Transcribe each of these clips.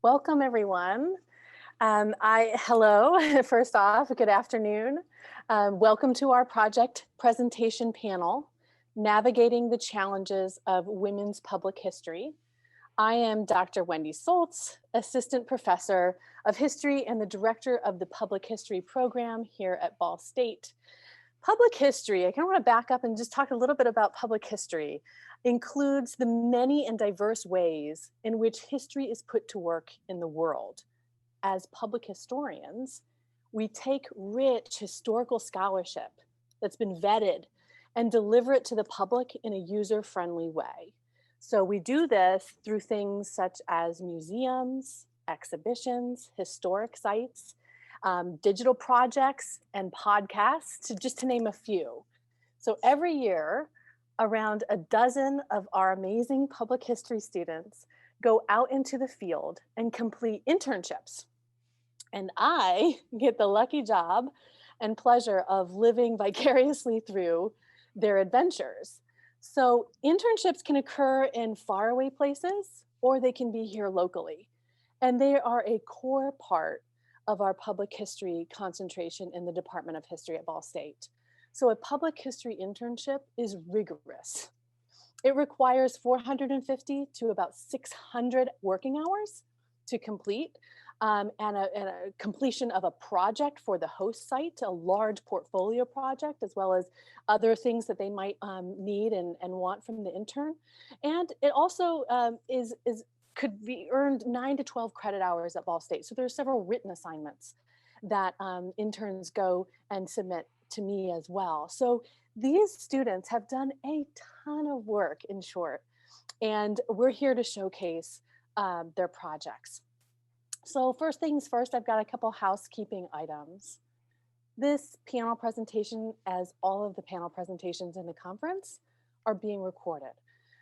Welcome, everyone. Hello, first off, good afternoon. Welcome to our project presentation panel, Navigating the Challenges of Women's Public History. I am Dr. Wendy Soltz, Assistant Professor of History and the Director of the Public History Program here at Ball State. Public history, I kind of want to back up and just talk a little bit about public history, includes the many and diverse ways in which history is put to work in the world. As public historians, we take rich historical scholarship that's been vetted and deliver it to the public in a user-friendly way. So we do this through things such as museums, exhibitions, historic sites, digital projects, and podcasts, just to name a few. So every year, around a dozen of our amazing public history students go out into the field and complete internships. And I get the lucky job and pleasure of living vicariously through their adventures. So internships can occur in faraway places, or they can be here locally. And they are a core part of our public history concentration in the Department of History at Ball State. So a public history internship is rigorous. It requires 450 to about 600 working hours to complete, and a completion of a project for the host site, a large portfolio project, as well as other things that they might need and want from the intern. And it also could be earned 9 to 12 credit hours at Ball State. So there are several written assignments that interns go and submit to me as well. So these students have done a ton of work, in short, and we're here to showcase their projects. So first things first, I've got a couple housekeeping items. This panel presentation, as all of the panel presentations in the conference, are being recorded.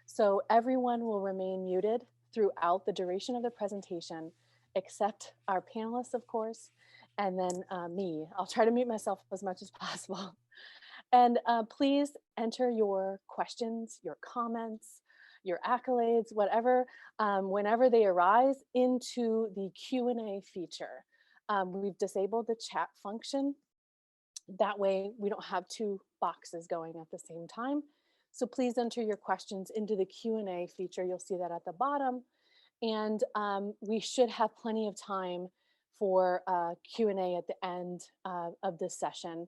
So everyone will remain muted throughout the duration of the presentation, except our panelists, of course, and then me. I'll try to mute myself as much as possible. And please enter your questions, your comments, your accolades, whatever, whenever they arise, into the Q&A feature. We've disabled the chat function. That way we don't have two boxes going at the same time. So please enter your questions into the Q&A feature. You'll see that at the bottom. And we should have plenty of time for Q&A at the end of this session.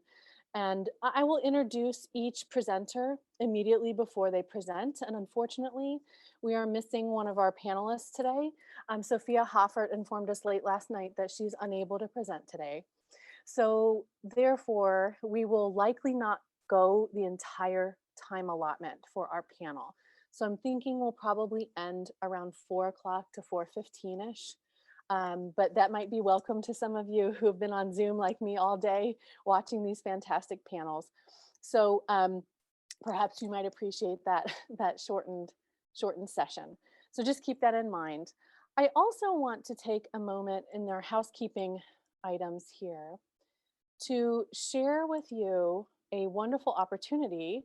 And I will introduce each presenter immediately before they present. And unfortunately, we are missing one of our panelists today. Sophia Hoffert informed us late last night that she's unable to present today. So therefore, we will likely not go the entire time allotment for our panel. So I'm thinking we'll probably end around 4 o'clock to 4:15-ish. But that might be welcome to some of you who have been on Zoom like me all day watching these fantastic panels. So perhaps you might appreciate that shortened session. So just keep that in mind. I also want to take a moment in their housekeeping items here to share with you a wonderful opportunity.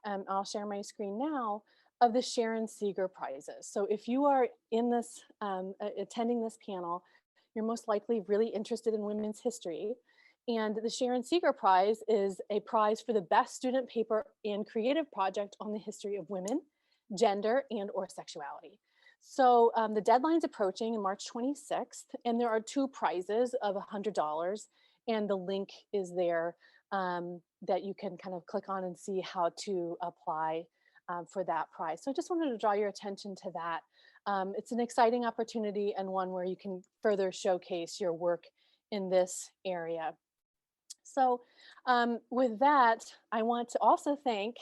I'll share my screen now, of the Sharon Seager prizes. So if you are in this, attending this panel, you're most likely really interested in women's history. And the Sharon Seager Prize is a prize for the best student paper and creative project on the history of women, gender, and or sexuality. So the deadline's approaching on March 26th, and there are two prizes of $100, and the link is there that you can kind of click on and see how to apply for that prize. So I just wanted to draw your attention to that. It's an exciting opportunity and one where you can further showcase your work in this area. So with that, I want to also thank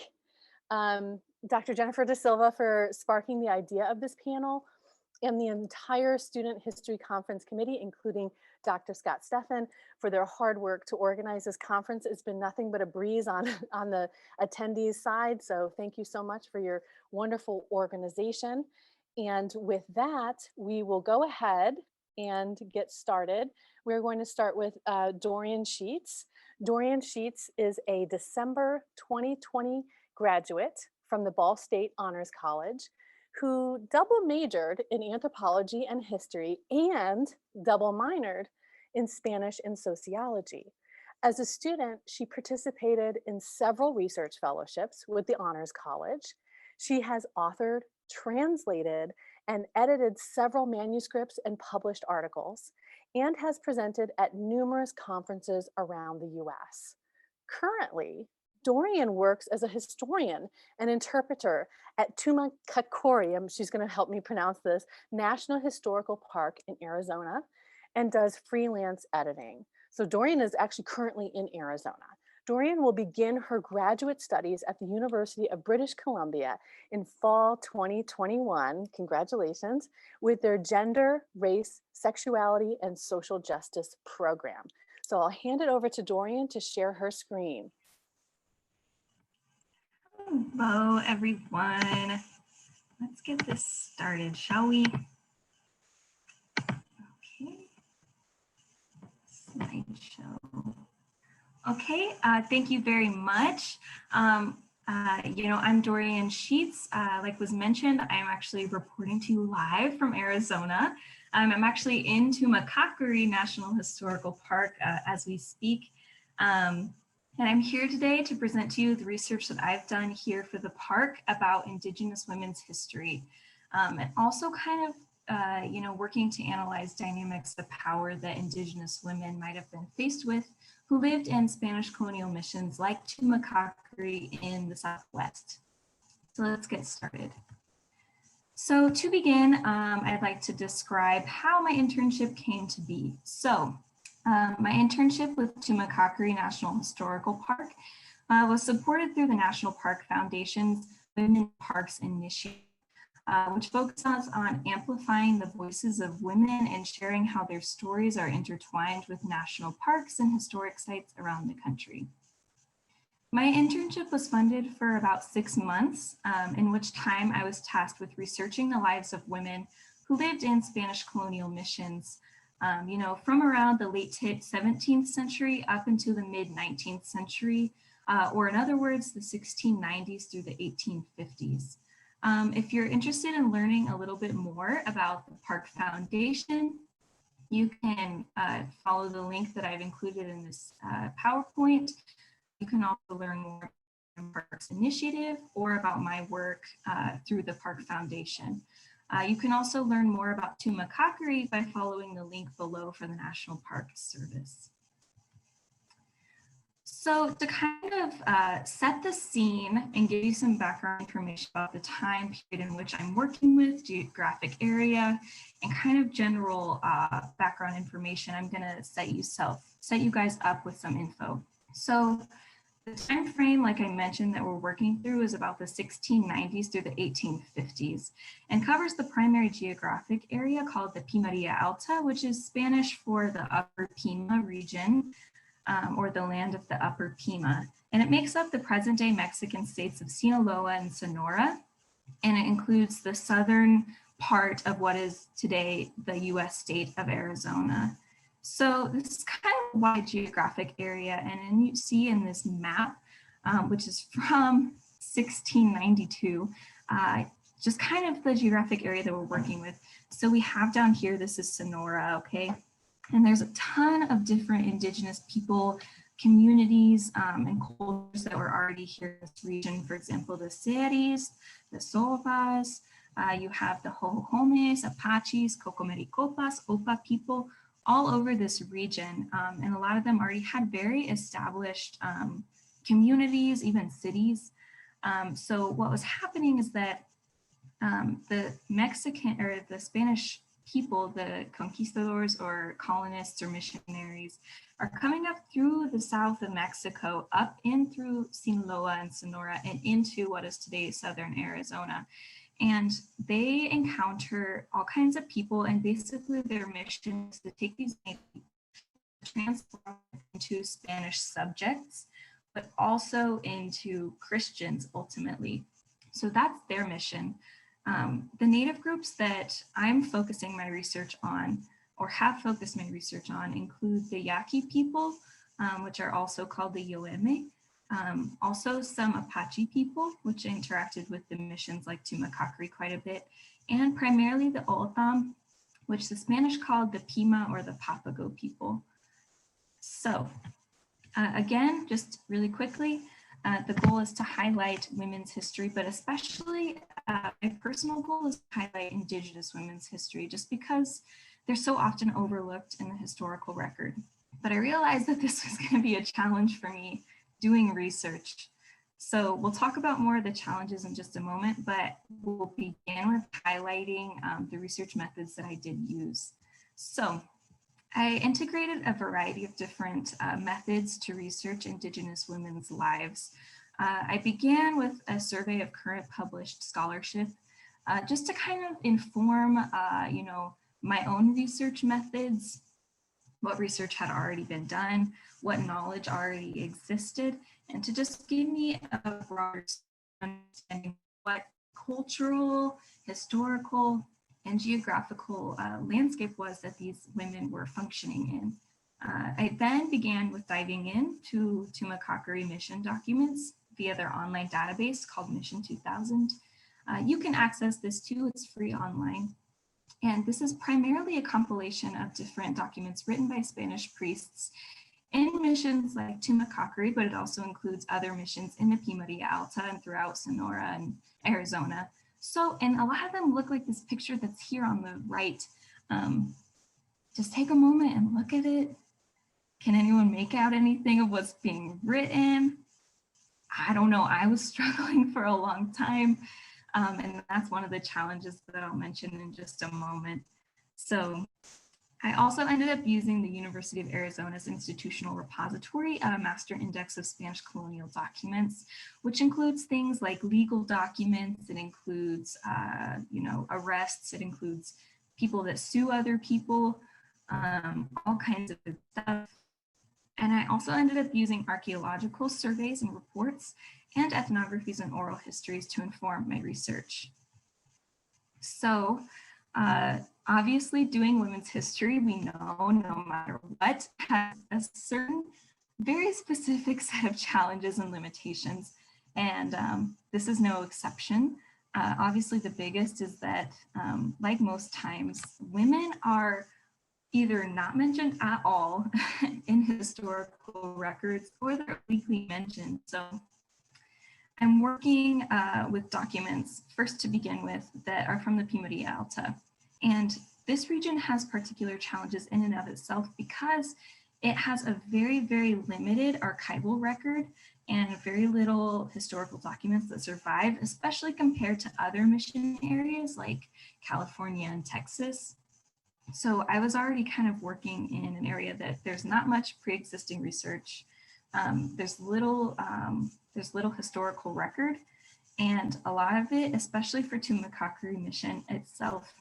Dr. Jennifer Da Silva for sparking the idea of this panel, and the entire Student History Conference Committee, including Dr. Scott Steffen, for their hard work to organize this conference. It's been nothing but a breeze on the attendees side. So thank you so much for your wonderful organization. And with that, we will go ahead and get started. We're going to start with Dorien Scheets. Dorien Scheets is a December 2020 graduate from the Ball State Honors College, who double majored in anthropology and history and double minored in Spanish and sociology. As a student, she participated in several research fellowships with the Honors College. She has authored, translated, and edited several manuscripts and published articles, and has presented at numerous conferences around the US. Currently, Dorien works as a historian and interpreter at Tumacacori, she's going to help me pronounce this, National Historical Park in Arizona, and does freelance editing. So Dorien is actually currently in Arizona. Dorien will begin her graduate studies at the University of British Columbia in fall 2021, congratulations, with their Gender, Race, Sexuality, and Social Justice program. So I'll hand it over to Dorien to share her screen. Hello, everyone. Let's get this started, shall we? Okay. Slideshow. Okay, thank you very much. I'm Dorien Scheets. Like was mentioned, I'm actually reporting to you live from Arizona. I'm actually in Tumacacori National Historical Park as we speak. And I'm here today to present to you the research that I've done here for the park about Indigenous women's history, and also kind of, working to analyze dynamics of power that Indigenous women might have been faced with who lived in Spanish colonial missions like Tumacacori in the Southwest. So let's get started. So to begin, I'd like to describe how my internship came to be. So my internship with Tumacacori National Historical Park was supported through the National Park Foundation's Women Parks Initiative, which focuses on amplifying the voices of women and sharing how their stories are intertwined with national parks and historic sites around the country. My internship was funded for about 6 months, in which time I was tasked with researching the lives of women who lived in Spanish colonial missions, from around the late 17th century up into the mid 19th century, or in other words, the 1690s through the 1850s. If you're interested in learning a little bit more about the Park Foundation, you can follow the link that I've included in this PowerPoint. You can also learn more about the Parks Initiative or about my work through the Park Foundation. You can also learn more about Tumacacori by following the link below for the National Park Service. So to kind of set the scene and give you some background information about the time period in which I'm working with, geographic area, and kind of general background information, I'm gonna set you guys up with some info. So the time frame, like I mentioned, that we're working through is about the 1690s through the 1850s and covers the primary geographic area called the Pimería Alta, which is Spanish for the Upper Pima region, or the land of the Upper Pima. And it makes up the present-day Mexican states of Sinaloa and Sonora, and it includes the southern part of what is today the US state of Arizona. So this is kind of a wide geographic area, and then you see in this map, which is from 1692, just kind of the geographic area that we're working with. So we have down here, this is Sonora, okay? And there's a ton of different Indigenous people, communities, and cultures that were already here in this region. For example, the Seris, the Sovas, you have the Hohohomes, Apaches, Cocomericopas, Opa people, all over this region. And a lot of them already had very established communities, even cities. So what was happening is that the Mexican or the Spanish people, the conquistadors or colonists or missionaries, are coming up through the south of Mexico, up in through Sinaloa and Sonora and into what is today southern Arizona. And they encounter all kinds of people, and basically their mission is to take these people, transform them into Spanish subjects, but also into Christians ultimately. So that's their mission. The native groups that I'm focusing my research on, or have focused my research on, include the Yaqui people, which are also called the Yoeme, Also some Apache people, which interacted with the missions like Tumacacri quite a bit, and primarily the Otham, which the Spanish called the Pima or the Papago people. So again, just really quickly, the goal is to highlight women's history, but especially my personal goal is to highlight Indigenous women's history, just because they're so often overlooked in the historical record. But I realized that this was going to be a challenge for me doing research. So we'll talk about more of the challenges in just a moment, but we'll begin with highlighting the research methods that I did use. So I integrated a variety of different methods to research Indigenous women's lives. I began with a survey of current published scholarship, just to kind of inform, my own research methods, what research had already been done, what knowledge already existed, and to just give me a broader understanding of what cultural, historical, and geographical landscape was that these women were functioning in. I then began with diving into Tumacacri mission documents via their online database called Mission 2000. You can access this too, it's free online. And this is primarily a compilation of different documents written by Spanish priests in missions like Tumacacri, but it also includes other missions in the Pimeria Alta and throughout Sonora and Arizona. So, and a lot of them look like this picture that's here on the right. Just take a moment and look at it. Can anyone make out anything of what's being written? I don't know, I was struggling for a long time. And that's one of the challenges that I'll mention in just a moment. So I also ended up using the University of Arizona's institutional repository, a master index of Spanish colonial documents, which includes things like legal documents, it includes, arrests, it includes people that sue other people, all kinds of good stuff. And I also ended up using archaeological surveys and reports and ethnographies and oral histories to inform my research. So obviously doing women's history, we know no matter what, has a certain very specific set of challenges and limitations. And this is no exception. Obviously the biggest is that, like most times, women are either not mentioned at all in historical records or they're weakly mentioned. So I'm working with documents, first to begin with, that are from the Pimeria Alta. And this region has particular challenges in and of itself because it has a very, very limited archival record and very little historical documents that survive, especially compared to other mission areas like California and Texas. So I was already kind of working in an area that there's not much pre-existing research. There's little historical record, and a lot of it, especially for Tumacacri mission itself,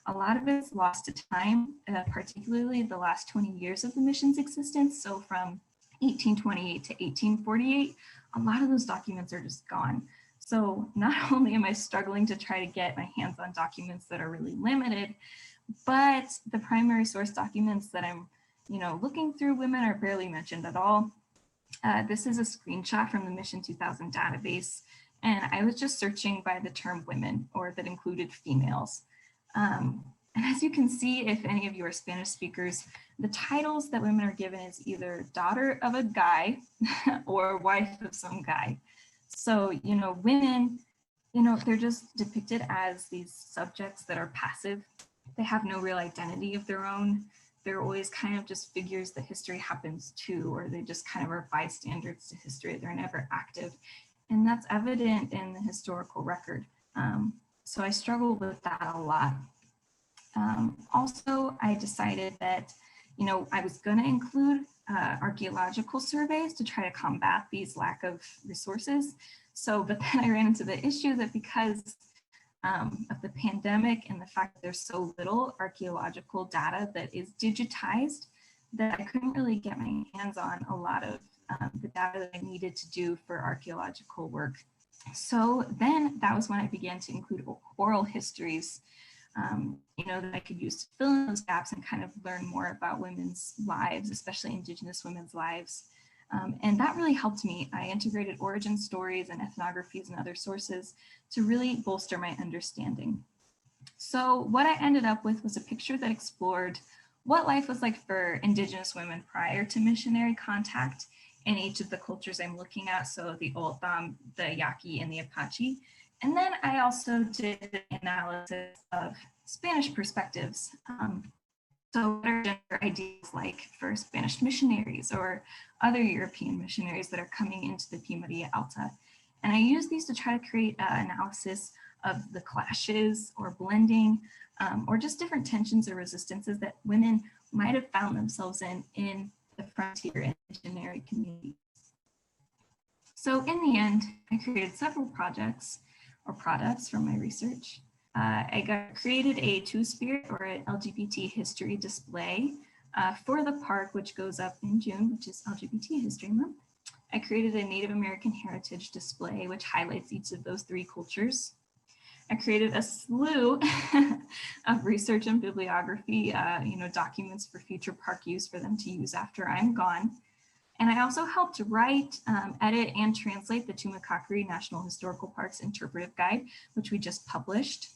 a lot of it's lost to time, particularly the last 20 years of the mission's existence. So from 1828 to 1848, a lot of those documents are just gone. So not only am I struggling to try to get my hands on documents that are really limited, but the primary source documents that I'm, looking through, women are barely mentioned at all. This is a screenshot from the Mission 2000 database, and I was just searching by the term women, or that included females. And as you can see, if any of you are Spanish speakers, the titles that women are given is either daughter of a guy or wife of some guy. So, women, they're just depicted as these subjects that are passive. They have no real identity of their own. They're always kind of just figures that history happens to, or they just kind of are bystanders to history. They're never active. And that's evident in the historical record. So I struggle with that a lot. Also, I decided that, I was going to include archaeological surveys to try to combat these lack of resources. So, but then I ran into the issue that because of the pandemic and the fact that there's so little archaeological data that is digitized, that I couldn't really get my hands on a lot of the data that I needed to do for archaeological work. So then that was when I began to include oral histories, that I could use to fill in those gaps and kind of learn more about women's lives, especially Indigenous women's lives. And that really helped me. I integrated origin stories and ethnographies and other sources to really bolster my understanding. So what I ended up with was a picture that explored what life was like for Indigenous women prior to missionary contact in each of the cultures I'm looking at, so the Oldam, the Yaqui, and the Apache. And then I also did an analysis of Spanish perspectives. So what are gender ideas like for Spanish missionaries or other European missionaries that are coming into the Pimeria Alta? And I use these to try to create an analysis of the clashes or blending or just different tensions or resistances that women might have found themselves in the frontier and missionary community. So in the end, I created several projects or products from my research. I created a Two-Spirit or an LGBT history display for the park, which goes up in June, which is LGBT History Month. I created a Native American heritage display, which highlights each of those three cultures. I created a slew of research and bibliography, documents for future park use for them to use after I'm gone. And I also helped write, edit, and translate the Tumacacori National Historical Parks Interpretive Guide, which we just published.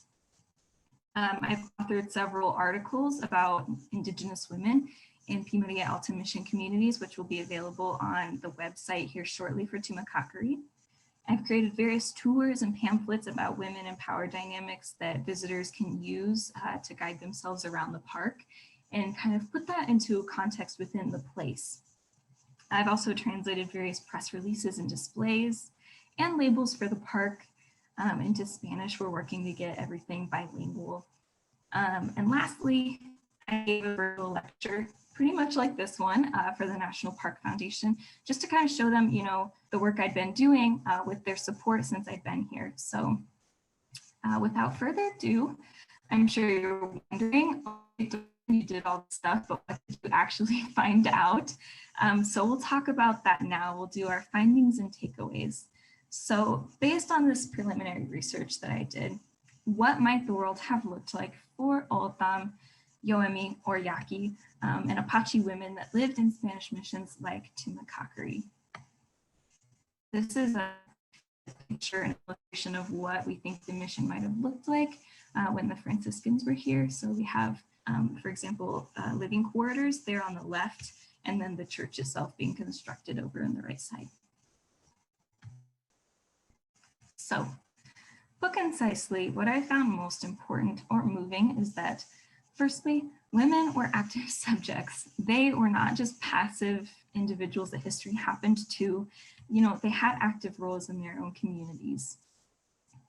I've authored several articles about Indigenous women in Pimeria Alta Mission communities, which will be available on the website here shortly for Tumacacori. I've created various tours and pamphlets about women and power dynamics that visitors can use to guide themselves around the park and kind of put that into context within the place. I've also translated various press releases and displays and labels for the park into Spanish. We're working to get everything bilingual. And lastly, I gave a virtual lecture, pretty much like this one, for the National Park Foundation, just to kind of show them, the work I'd been doing with their support since I'd been here. So without further ado, I'm sure you're wondering, you did all this stuff, but what did you actually find out? So we'll talk about that now. We'll do our findings and takeaways. So based on this preliminary research that I did, what might the world have looked like for Oldam, Yoemi, or Yaqui, and Apache women that lived in Spanish missions like Tumacacori? This is a picture and illustration of what we think the mission might have looked like when the Franciscans were here. So we have, for example, living quarters there on the left, and then the church itself being constructed over on the right side. So, put concisely, what I found most important or moving is that, firstly, women were active subjects. They were not just passive individuals that history happened to. They had active roles in their own communities.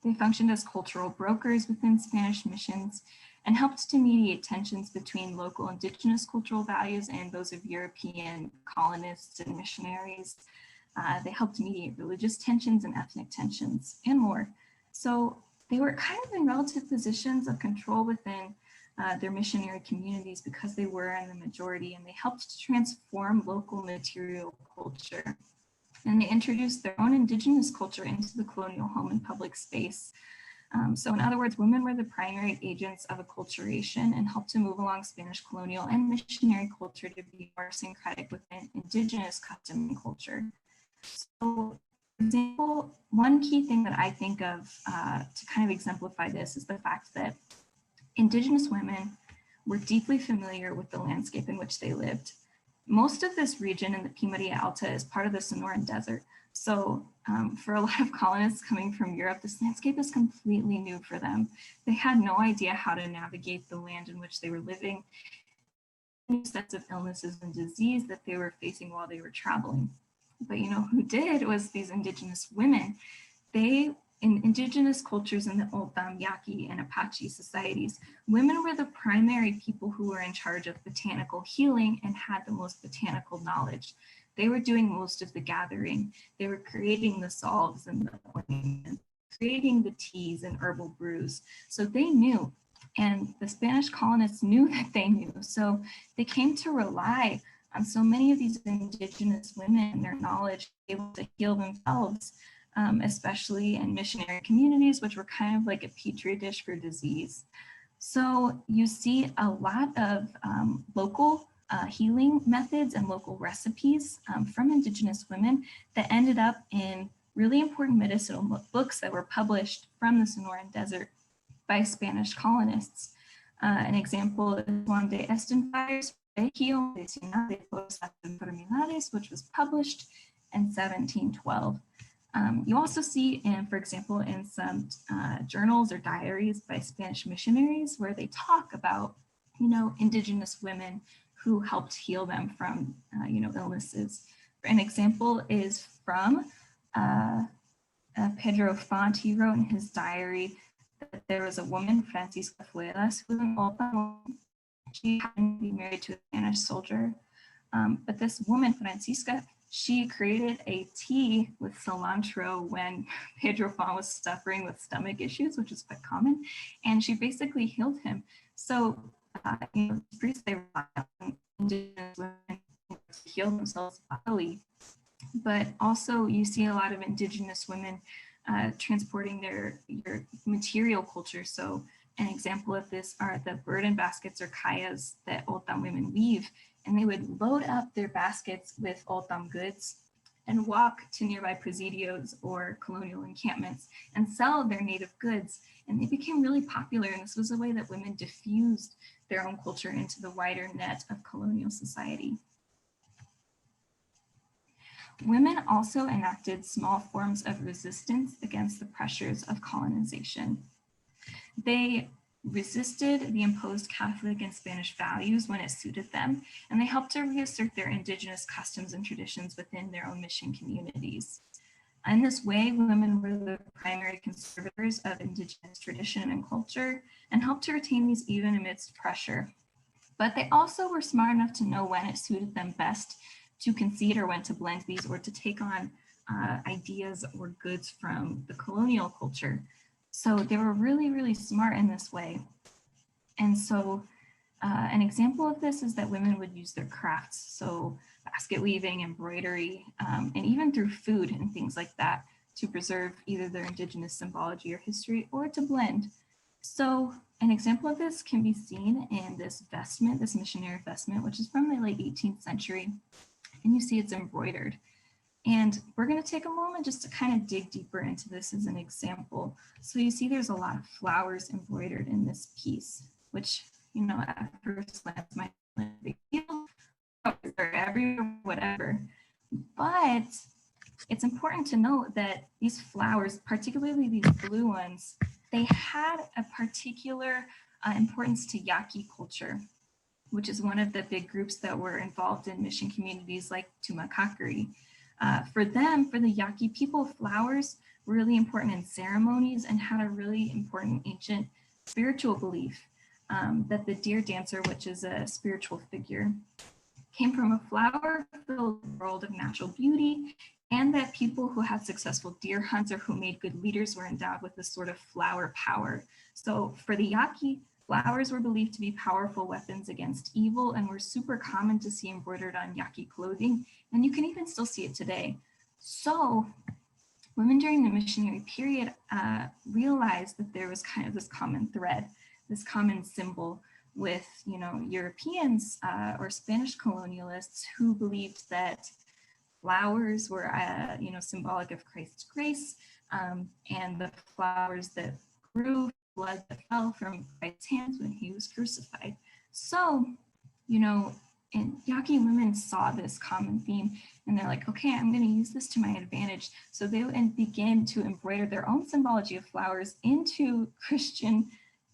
They functioned as cultural brokers within Spanish missions and helped to mediate tensions between local Indigenous cultural values and those of European colonists and missionaries. They helped mediate religious tensions and ethnic tensions and more. So they were kind of in relative positions of control within their missionary communities because they were in the majority, and they helped to transform local material culture. And they introduced their own Indigenous culture into the colonial home and public space. So in other words, women were the primary agents of acculturation and helped to move along Spanish colonial and missionary culture to be more syncretic within Indigenous custom and culture. So, for example, one key thing that I think of to kind of exemplify this is the fact that Indigenous women were deeply familiar with the landscape in which they lived. Most of this region in the Pimeria Alta is part of the Sonoran Desert. So for a lot of colonists coming from Europe, this landscape is completely new for them. They had no idea how to navigate the land in which they were living, new sets of illnesses and disease that they were facing while they were traveling. But who did was these Indigenous women. In Indigenous cultures in the Oldam, Yaqui, and Apache societies, women were the primary people who were in charge of botanical healing and had the most botanical knowledge. They were doing most of the gathering. They were creating the salves and the ointments, creating the teas and herbal brews. So they knew, and the Spanish colonists knew that they knew. So they came to rely on so many of these Indigenous women and their knowledge, able to heal themselves, especially in missionary communities, which were kind of like a petri dish for disease. So you see a lot of local healing methods and local recipes from Indigenous women that ended up in really important medicinal books that were published from the Sonoran Desert by Spanish colonists. An example is Juan de Estenfires, Regio Medicinal de todas las enfermedades, which was published in 1712. You also see, for example, in some journals or diaries by Spanish missionaries where they talk about, Indigenous women who helped heal them from, illnesses. An example is from Pedro Font. He wrote in his diary that there was a woman, Francisca Fuelas, who was an old woman. She happened to be married to a Spanish soldier. But this woman, Francisca, she created a tea with cilantro when Pedro Font was suffering with stomach issues, which is quite common, and she basically healed him. So, priests, they relied on Indigenous women to heal themselves bodily, but also you see a lot of Indigenous women transporting their material culture. So an example of this are the burden baskets or kayas that Oldam women weave, and they would load up their baskets with Oldam goods and walk to nearby presidios or colonial encampments and sell their native goods. And they became really popular, and this was a way that women diffused their own culture into the wider net of colonial society. Women also enacted small forms of resistance against the pressures of colonization. They resisted the imposed Catholic and Spanish values when it suited them, and they helped to reassert their Indigenous customs and traditions within their own mission communities. In this way, women were the primary conservators of Indigenous tradition and culture and helped to retain these even amidst pressure. But they also were smart enough to know when it suited them best to concede or when to blend these or to take on ideas or goods from the colonial culture. So they were really, really smart in this way. And so an example of this is that women would use their crafts, so basket weaving, embroidery, and even through food and things like that to preserve either their Indigenous symbology or history or to blend. So an example of this can be seen in this vestment, this missionary vestment, which is from the late 18th century. And you see it's embroidered. And we're going to take a moment just to kind of dig deeper into this as an example. So you see there's a lot of flowers embroidered in this piece, which, at first glance might be a big deal, they're everywhere, whatever. But it's important to note that these flowers, particularly these blue ones, they had a particular importance to Yaqui culture, which is one of the big groups that were involved in mission communities like Tumakakari. For them, for the Yaqui people, flowers were really important in ceremonies and had a really important ancient spiritual belief that the deer dancer, which is a spiritual figure, came from a flower-filled world of natural beauty, and that people who had successful deer hunts or who made good leaders were endowed with this sort of flower power. So for the Yaqui, flowers were believed to be powerful weapons against evil and were super common to see embroidered on Yaqui clothing, and you can even still see it today. So women during the missionary period realized that there was kind of this common thread, this common symbol with, Europeans or Spanish colonialists who believed that flowers were, symbolic of Christ's grace, and the flowers that grew, blood that fell from Christ's hands when he was crucified. So, and Yaqui women saw this common theme, and they're like, okay, I'm going to use this to my advantage. So they would begin to embroider their own symbology of flowers into Christian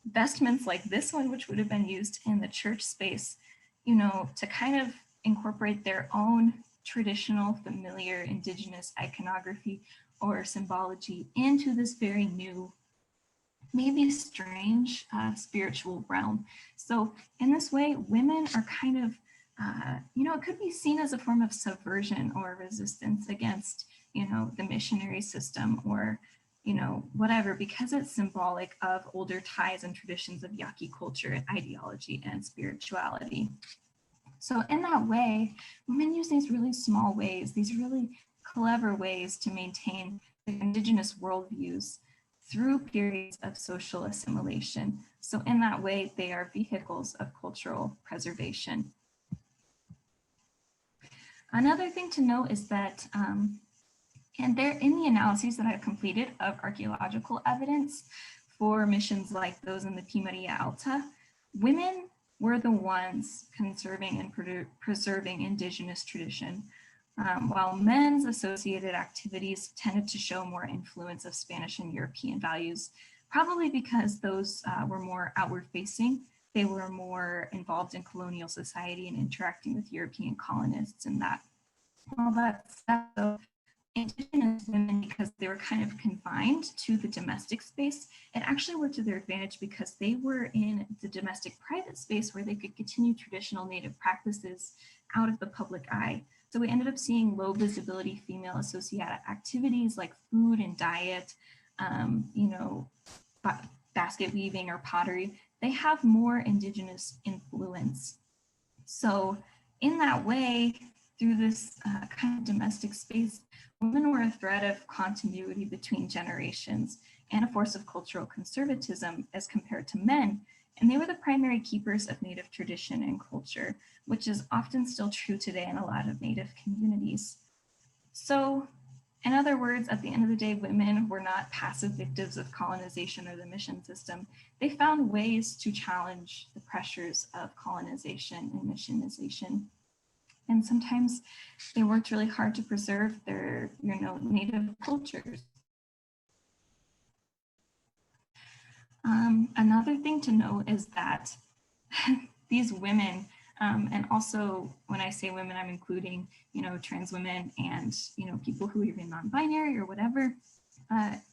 vestments like this one, which would have been used in the church space, to kind of incorporate their own traditional, familiar, Indigenous iconography or symbology into this very new, maybe strange spiritual realm. So in this way, women are kind of, it could be seen as a form of subversion or resistance against, the missionary system or, whatever, because it's symbolic of older ties and traditions of Yaqui culture, ideology, and spirituality. So in that way, women use these really small ways, these really clever ways to maintain the Indigenous worldviews through periods of social assimilation. So in that way, they are vehicles of cultural preservation. Another thing to note is that, and there in the analyses that I've completed of archaeological evidence for missions like those in the P. Maria Alta, women were the ones conserving and preserving indigenous tradition, while men's associated activities tended to show more influence of Spanish and European values, probably because those were more outward facing. They were more involved in colonial society and interacting with European colonists and that. All that stuff, so indigenous women, because they were kind of confined to the domestic space, it actually worked to their advantage because they were in the domestic private space where they could continue traditional native practices out of the public eye. So we ended up seeing low visibility female associated activities like food and diet, you know, basket weaving or pottery. They have more indigenous influence. So in that way, through this kind of domestic space, women were a thread of continuity between generations and a force of cultural conservatism as compared to men. And they were the primary keepers of Native tradition and culture, which is often still true today in a lot of Native communities. So in other words, at the end of the day, women were not passive victims of colonization or the mission system. They found ways to challenge the pressures of colonization and missionization. And sometimes they worked really hard to preserve their, you know, Native cultures. Another thing to note is that these women, and also when I say women, I'm including, you know, trans women and, you know, people who are even non-binary or whatever.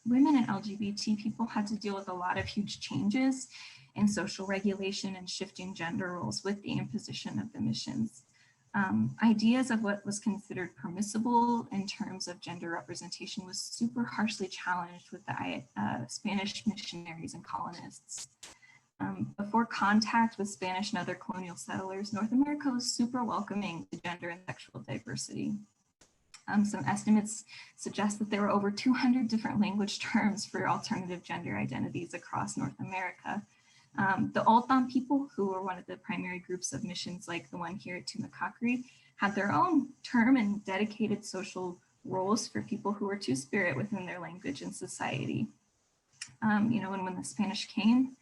Women and LGBT people had to deal with a lot of huge changes in social regulation and shifting gender roles with the imposition of the missions. Ideas of what was considered permissible in terms of gender representation was super harshly challenged with the Spanish missionaries and colonists. Before contact with Spanish and other colonial settlers, North America was super welcoming to gender and sexual diversity. Some estimates suggest that there were over 200 different language terms for alternative gender identities across North America. The Altan people, who were one of the primary groups of missions like the one here at Tumakakri, had their own term and dedicated social roles for people who were two-spirit within their language and society. You know, and when the Spanish came,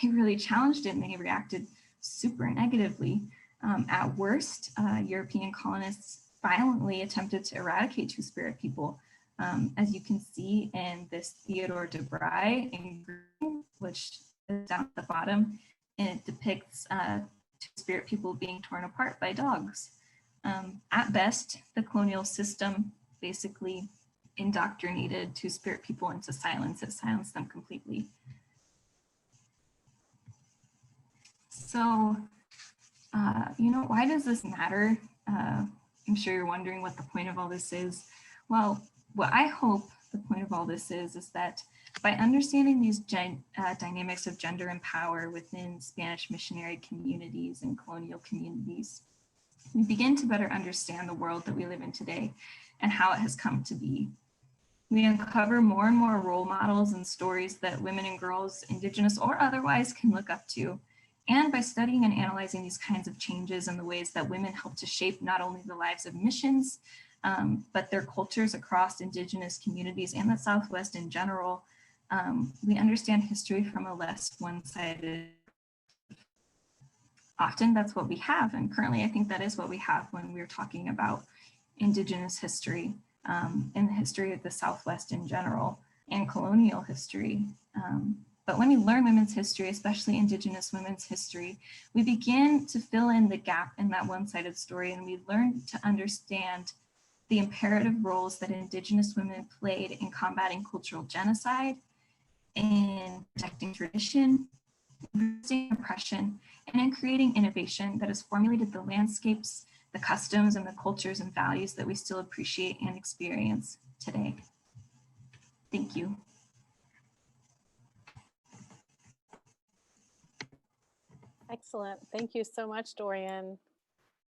they really challenged it and they reacted super negatively. At worst, European colonists violently attempted to eradicate two-spirit people. As you can see in this Theodore de Bry in green, which is down at the bottom, and it depicts two-spirit people being torn apart by dogs. At best, the colonial system basically indoctrinated two-spirit people into silence. It silenced them completely. So, you know, why does this matter? I'm sure you're wondering what the point of all this is. Well, what I hope the point of all this is that by understanding these dynamics of gender and power within Spanish missionary communities and colonial communities, we begin to better understand the world that we live in today and how it has come to be. We uncover more and more role models and stories that women and girls, Indigenous or otherwise, can look up to. And by studying and analyzing these kinds of changes and the ways that women help to shape not only the lives of missions, but their cultures across Indigenous communities and the Southwest in general, we understand history from a less one-sided. Often that's what we have, and currently I think that is what we have when we're talking about Indigenous history and the history of the Southwest in general and colonial history. But when we learn women's history, especially Indigenous women's history, we begin to fill in the gap in that one-sided story, and we learn to understand the imperative roles that Indigenous women played in combating cultural genocide, in protecting tradition, resisting oppression, and in creating innovation that has formulated the landscapes, the customs, and the cultures and values that we still appreciate and experience today. Thank you. Excellent. Thank you so much, Dorien.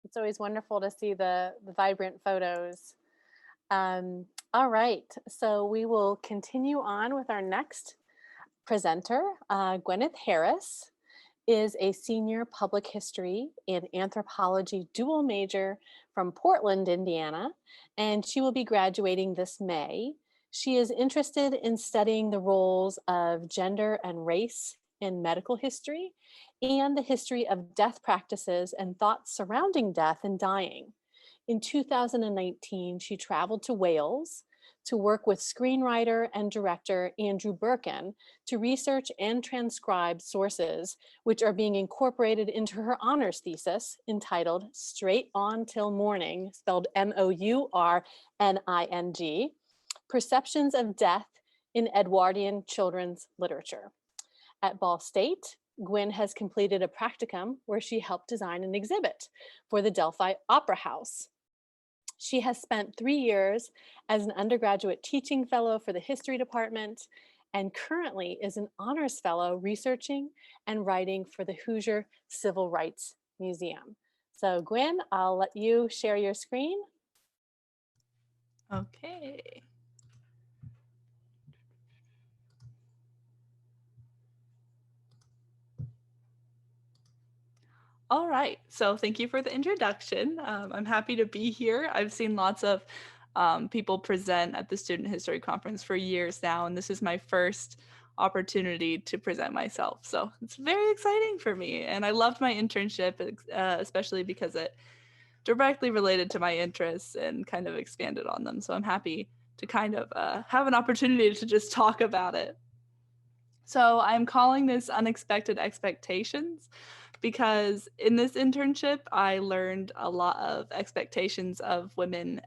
It's always wonderful to see the vibrant photos. All right, so we will continue on with our next presenter, Gwyneth Harris. is a senior public history and anthropology dual major from Portland, Indiana, and she will be graduating this May. She is interested in studying the roles of gender and race in medical history and the history of death practices and thoughts surrounding death and dying. In 2019, she traveled to Wales to work with screenwriter and director Andrew Birkin to research and transcribe sources which are being incorporated into her honors thesis entitled Straight On Till Morning, spelled Mourning, Perceptions of Death in Edwardian Children's Literature. At Ball State, Gwyn has completed a practicum where she helped design an exhibit for the Delphi Opera House. She has spent 3 years as an undergraduate teaching fellow for the history department and currently is an honors fellow researching and writing for the Hoosier Civil Rights Museum. So Gwyn, I'll let you share your screen. Okay. All right, so thank you for the introduction. I'm happy to be here. I've seen lots of people present at the Student History Conference for years now, and this is my first opportunity to present myself. So it's very exciting for me, and I loved my internship, especially because it directly related to my interests and kind of expanded on them. So I'm happy to kind of have an opportunity to just talk about it. So I'm calling this Unexpected Expectations because in this internship, I learned a lot of expectations of women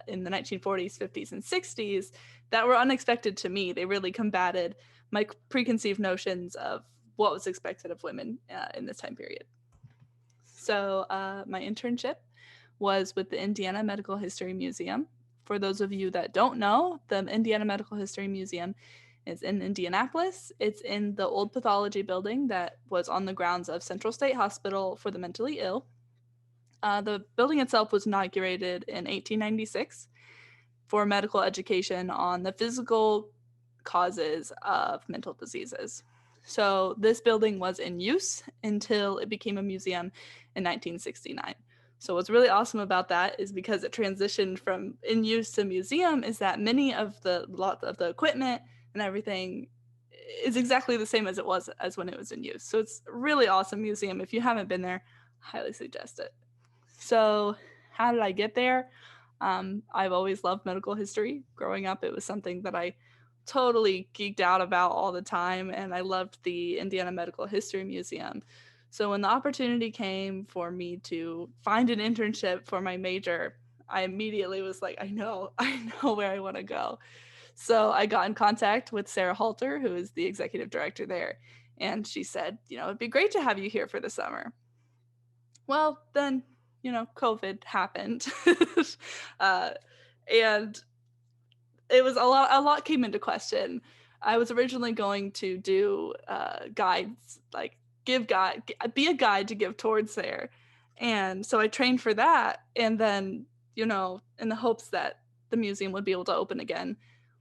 in the 1940s, 50s, and 60s that were unexpected to me. They really combated my preconceived notions of what was expected of women in this time period. So my internship was with the Indiana Medical History Museum. For those of you that don't know, the Indiana Medical History Museum is in Indianapolis. It's in the old pathology building that was on the grounds of Central State Hospital for the mentally ill. The building itself was inaugurated in 1896 for medical education on the physical causes of mental diseases. So this building was in use until it became a museum in 1969. So what's really awesome about that is because it transitioned from in use to museum is that many of the equipment and everything is exactly the same as it was as when it was in use. So it's a really awesome museum. If you haven't been there, highly suggest it. So how did I get there? I've always loved medical history. Growing up, it was something that I totally geeked out about all the time, and I loved the Indiana Medical History Museum. So when the opportunity came for me to find an internship for my major, I immediately was like, I know where I want to go. So I got in contact with Sarah Halter, who is the executive director there, and she said, it'd be great to have you here for the summer. Well, then, COVID happened. And it was a lot came into question. I was originally going to do guides, like be a guide to give tours there. And so I trained for that. And then, in the hopes that the museum would be able to open again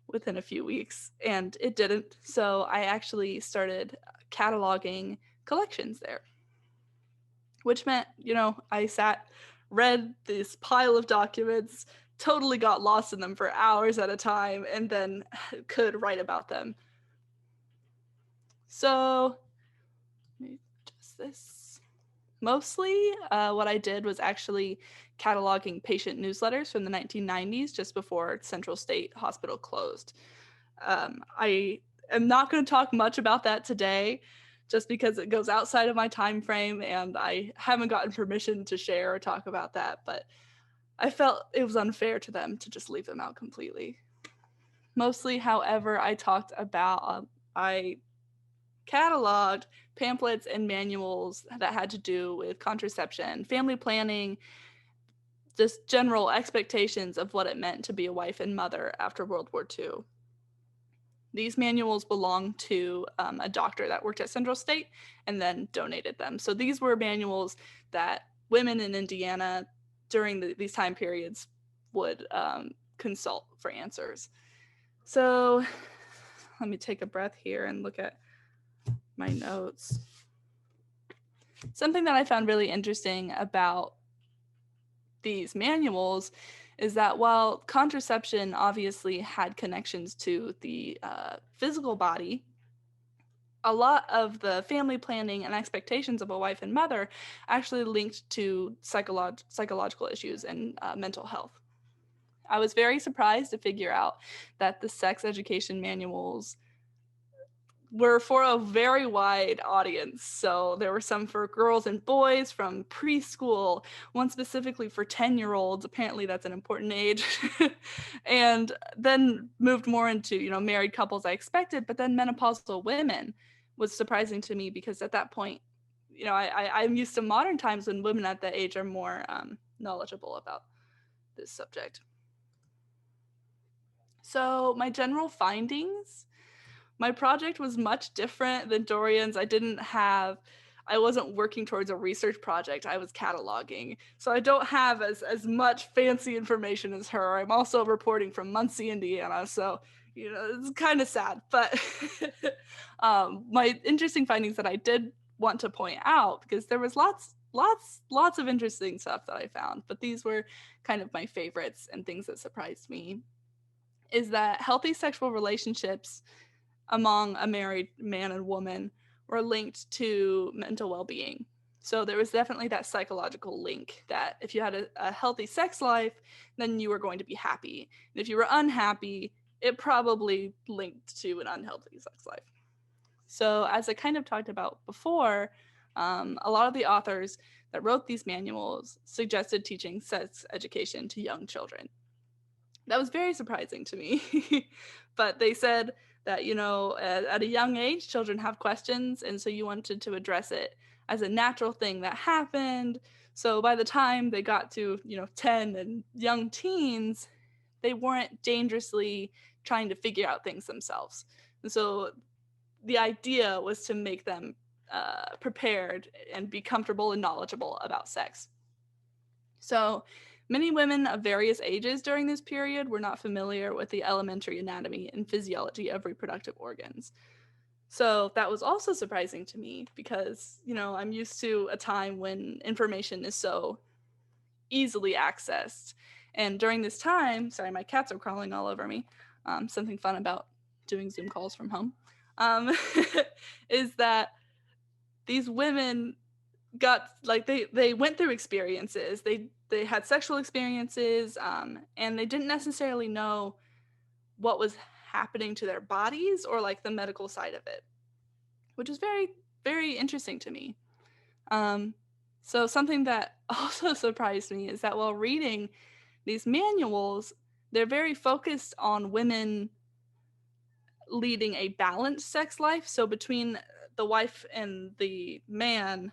within a few weeks, and it didn't. So I actually started cataloging collections there, which meant, I read this pile of documents, totally got lost in them for hours at a time, and then could write about them. So let me adjust this. Mostly what I did was actually cataloging patient newsletters from the 1990s, just before Central State Hospital closed. I am not going to talk much about that today, just because it goes outside of my time frame and I haven't gotten permission to share or talk about that, but I felt it was unfair to them to just leave them out completely. Mostly, however, I talked about, I cataloged pamphlets and manuals that had to do with contraception, family planning, just general expectations of what it meant to be a wife and mother after World War II. These manuals belonged to a doctor that worked at Central State and then donated them. So these were manuals that women in Indiana during these time periods would consult for answers. So let me take a breath here and look at my notes. Something that I found really interesting about these manuals is that while contraception obviously had connections to the physical body, a lot of the family planning and expectations of a wife and mother actually linked to psychological issues and mental health. I was very surprised to figure out that the sex education manuals were for a very wide audience. So there were some for girls and boys from preschool, one specifically for 10-year-olds. Apparently that's an important age. And then moved more into, married couples I expected, but then menopausal women was surprising to me because at that point, I'm used to modern times when women at that age are more knowledgeable about this subject. So my general findings, my project was much different than Dorian's. I wasn't working towards a research project. I was cataloging. So I don't have as much fancy information as her. I'm also reporting from Muncie, Indiana. So, it's kind of sad. But my interesting findings that I did want to point out, because there was lots of interesting stuff that I found, but these were kind of my favorites and things that surprised me, is that healthy sexual relationships among a married man and woman were linked to mental well-being. So there was definitely that psychological link that if you had a healthy sex life, then you were going to be happy. And if you were unhappy, it probably linked to an unhealthy sex life. So as I kind of talked about before, a lot of the authors that wrote these manuals suggested teaching sex education to young children. That was very surprising to me. But they said that, at a young age, children have questions, and so you wanted to address it as a natural thing that happened. So by the time they got to, 10 and young teens, they weren't dangerously trying to figure out things themselves. And so the idea was to make them prepared and be comfortable and knowledgeable about sex. So many women of various ages during this period were not familiar with the elementary anatomy and physiology of reproductive organs. So that was also surprising to me because, I'm used to a time when information is so easily accessed. And during this time, sorry, my cats are crawling all over me. Something fun about doing Zoom calls from home is that these women got, they went through experiences. They had sexual experiences, and they didn't necessarily know what was happening to their bodies or the medical side of it, which is very, very interesting to me. So something that also surprised me is that while reading these manuals, they're very focused on women leading a balanced sex life. So between the wife and the man,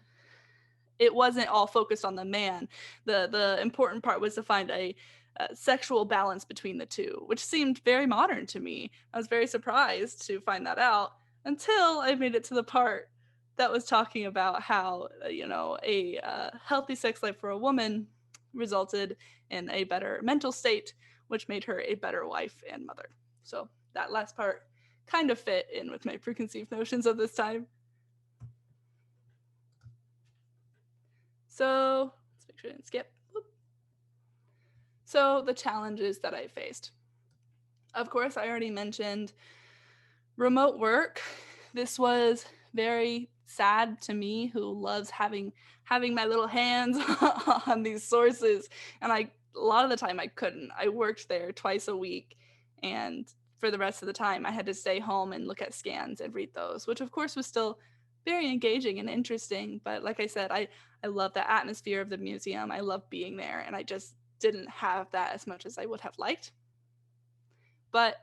it wasn't all focused on the man. The important part was to find a sexual balance between the two, which seemed very modern to me. I was very surprised to find that out until I made it to the part that was talking about how, a healthy sex life for a woman resulted in a better mental state, which made her a better wife and mother. So that last part kind of fit in with my preconceived notions of this time. So let's make sure I didn't skip. So the challenges that I faced. Of course, I already mentioned remote work. This was very sad to me, who loves having my little hands on these sources. And a lot of the time I couldn't. I worked there twice a week, and for the rest of the time I had to stay home and look at scans and read those, which of course was still very engaging and interesting. But like I said, I love the atmosphere of the museum. I love being there, and I just didn't have that as much as I would have liked. But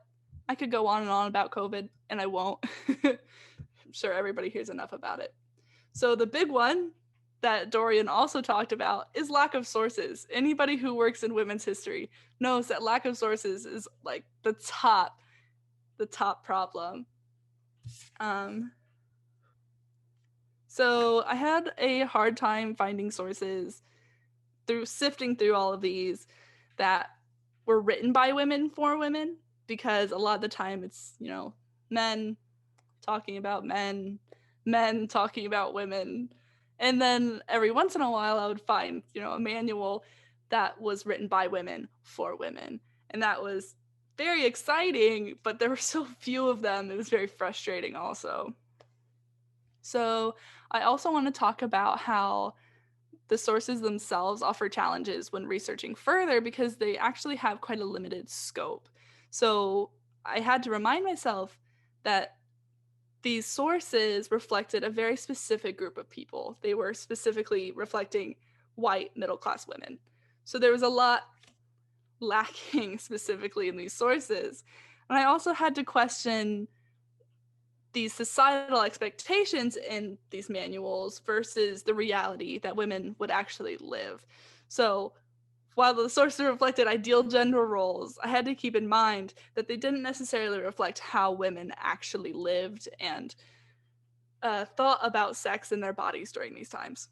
I could go on and on about COVID, and I won't. I'm sure everybody hears enough about it. So the big one that Dorien also talked about is lack of sources. Anybody who works in women's history knows that lack of sources is the top problem. So I had a hard time finding sources through sifting through all of these that were written by women for women, because a lot of the time it's, men talking about men talking about women, And then every once in a while I would find, a manual that was written by women for women. And that was very exciting, but there were so few of them. It was very frustrating also. So I also want to talk about how the sources themselves offer challenges when researching further because they actually have quite a limited scope. So I had to remind myself that these sources reflected a very specific group of people. They were specifically reflecting white middle-class women. So there was a lot lacking specifically in these sources. And I also had to question these societal expectations in these manuals versus the reality that women would actually live. So while the sources reflected ideal gender roles, I had to keep in mind that they didn't necessarily reflect how women actually lived and thought about sex in their bodies during these times.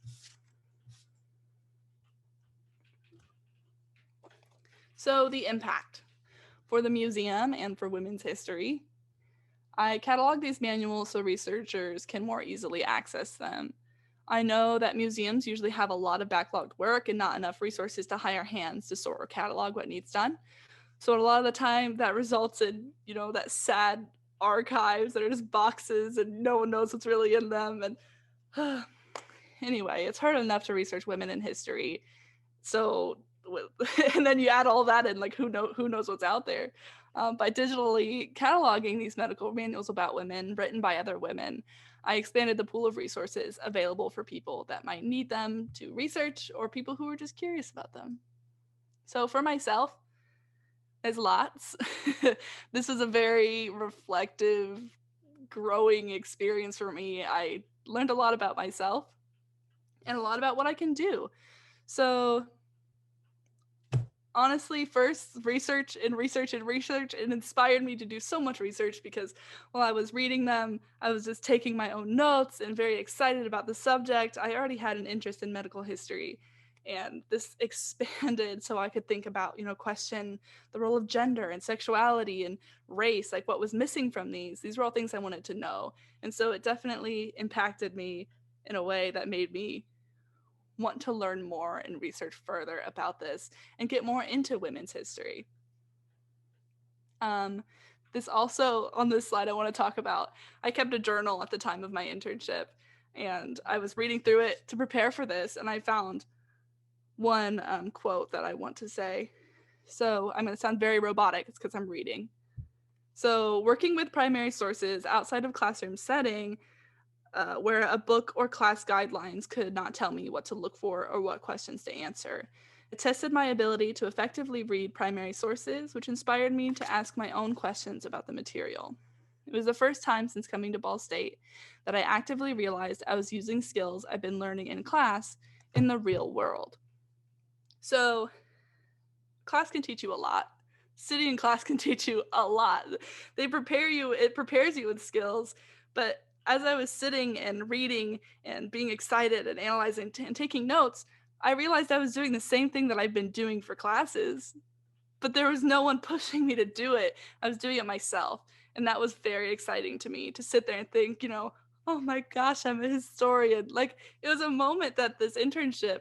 So the impact for the museum and for women's history. I catalog these manuals so researchers can more easily access them. I know that museums usually have a lot of backlogged work and not enough resources to hire hands to sort or catalog what needs done. So a lot of the time that results in, that sad archives that are just boxes and no one knows what's really in them. And anyway, it's hard enough to research women in history. So, and then you add all that in, like, who knows what's out there. By digitally cataloging these medical manuals about women written by other women, I expanded the pool of resources available for people that might need them to research or people who are just curious about them. So for myself, there's lots. This was a very reflective, growing experience for me. I learned a lot about myself and a lot about what I can do. So honestly, first research and it inspired me to do so much research because while I was reading them, I was just taking my own notes and very excited about the subject. I already had an interest in medical history, and this expanded so I could think about, question the role of gender and sexuality and race, like what was missing from these. These were all things I wanted to know. And so it definitely impacted me in a way that made me want to learn more and research further about this and get more into women's history. This also, on this slide I want to talk about, I kept a journal at the time of my internship, and I was reading through it to prepare for this, and I found one quote that I want to say. So I'm going to sound very robotic, it's because I'm reading. So working with primary sources outside of classroom setting, where a book or class guidelines could not tell me what to look for or what questions to answer. It tested my ability to effectively read primary sources, which inspired me to ask my own questions about the material. It was the first time since coming to Ball State that I actively realized I was using skills I've been learning in class in the real world. So, class can teach you a lot. Sitting in class can teach you a lot. It prepares you with skills, but as I was sitting and reading and being excited and analyzing and taking notes, I realized I was doing the same thing that I've been doing for classes, but there was no one pushing me to do it. I was doing it myself. And that was very exciting to me to sit there and think, oh my gosh, I'm a historian. Like, it was a moment that this internship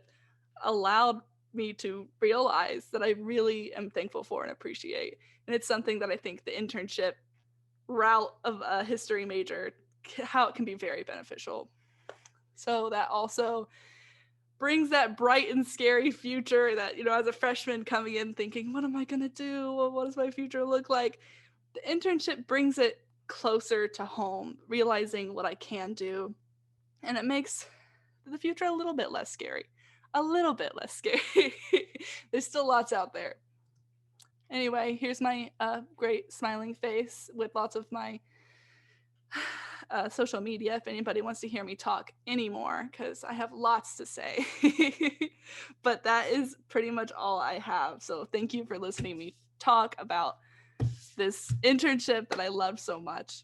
allowed me to realize that I really am thankful for and appreciate. And it's something that I think the internship route of a history major, how it can be very beneficial. So that also brings that bright and scary future that, as a freshman coming in thinking, what am I going to do? What does my future look like? The internship brings it closer to home, realizing what I can do. And it makes the future a little bit less scary. A little bit less scary. There's still lots out there. Anyway, here's my great smiling face with lots of my social media if anybody wants to hear me talk anymore, because I have lots to say. But that is pretty much all I have. So thank you for listening to me talk about this internship that I love so much.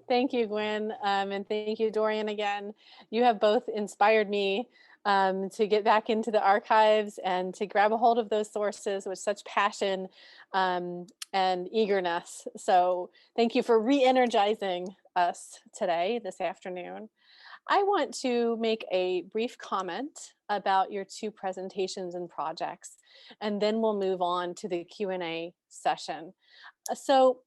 Thank you, Gwen, and thank you, Dorien, again. You have both inspired me to get back into the archives and to grab a hold of those sources with such passion and eagerness. So thank you for re-energizing us today, this afternoon. I want to make a brief comment about your two presentations and projects, and then we'll move on to the Q&A session. So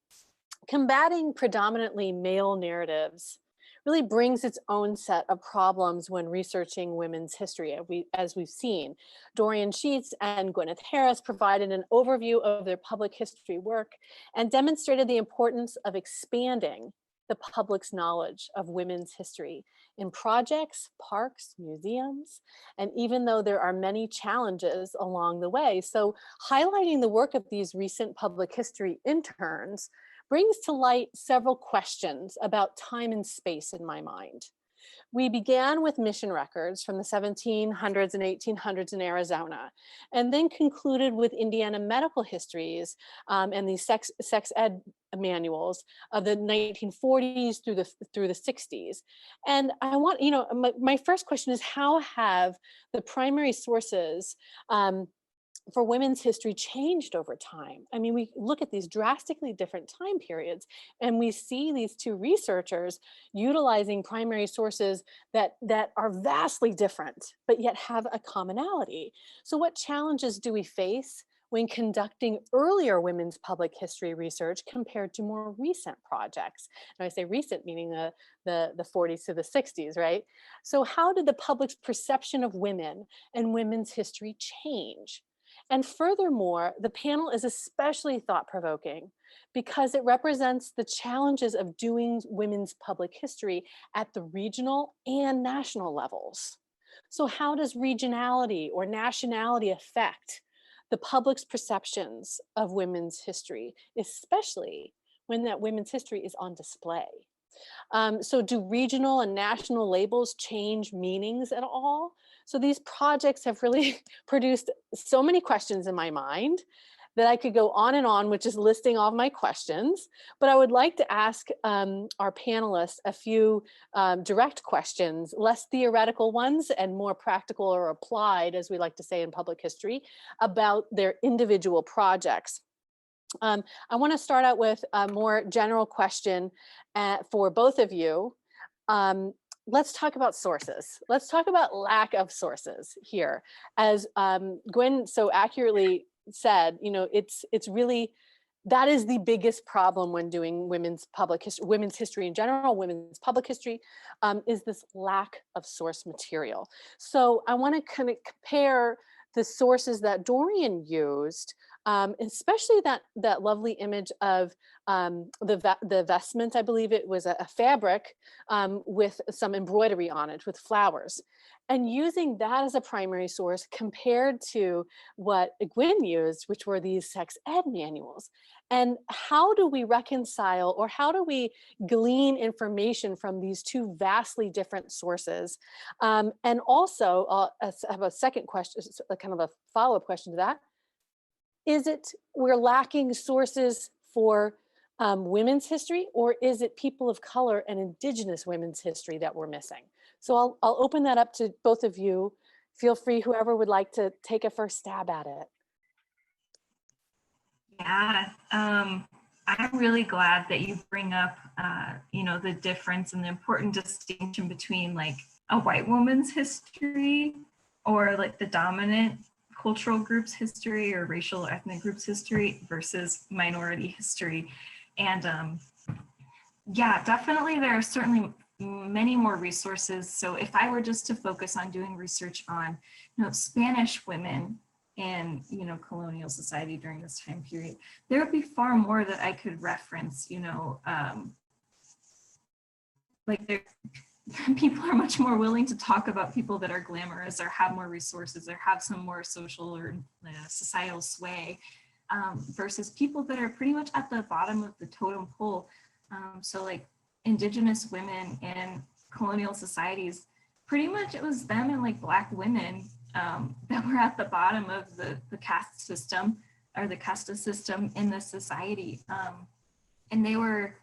combating predominantly male narratives really brings its own set of problems when researching women's history. As we've seen, Dorien Scheets and Gwyneth Harris provided an overview of their public history work and demonstrated the importance of expanding the public's knowledge of women's history in projects, parks, museums, and even though there are many challenges along the way. So highlighting the work of these recent public history interns brings to light several questions about time and space in my mind. We began with mission records from the 1700s and 1800s in Arizona, and then concluded with Indiana medical histories and these sex ed manuals of the 1940s through the 60s. And I want, my first question is, how have the primary sources for women's history changed over time? I mean, we look at these drastically different time periods, and we see these two researchers utilizing primary sources that are vastly different, but yet have a commonality. So what challenges do we face when conducting earlier women's public history research compared to more recent projects? And I say recent, meaning the 40s to the 60s, right? So how did the public's perception of women and women's history change? And furthermore, the panel is especially thought-provoking because it represents the challenges of doing women's public history at the regional and national levels. So how does regionality or nationality affect the public's perceptions of women's history, especially when that women's history is on display? So do regional and national labels change meanings at all? So these projects have really produced so many questions in my mind that I could go on and on, which is listing all of my questions. But I would like to ask our panelists a few direct questions, less theoretical ones and more practical or applied, as we like to say in public history, about their individual projects. I want to start out with a more general question for both of you. Let's talk about sources. Let's talk about lack of sources here. As Gwen so accurately said, it's really, that is the biggest problem when doing women's history in general, women's public history, is this lack of source material. So I want to kind of compare the sources that Dorien used, especially that lovely image of the vestment. I believe it was a fabric with some embroidery on it with flowers, and using that as a primary source compared to what Gwyn used, which were these sex ed manuals. And how do we reconcile, or how do we glean information from these two vastly different sources? And also, I have a second question, kind of a follow-up question to that. Is it we're lacking sources for women's history, or is it people of color and Indigenous women's history that we're missing? So I'll open that up to both of you. Feel free, whoever would like to take a first stab at it. Yeah, I'm really glad that you bring up, the difference and the important distinction between like a white woman's history, or like the dominant cultural group's history or racial or ethnic group's history versus minority history. And yeah, definitely there are certainly many more resources. So if I were just to focus on doing research on, Spanish women in, colonial society during this time period, there would be far more that I could reference, people are much more willing to talk about people that are glamorous or have more resources or have some more social or societal sway versus people that are pretty much at the bottom of the totem pole. So like Indigenous women in colonial societies, pretty much it was them and like Black women that were at the bottom of the caste system, or the casta system in the society. And they were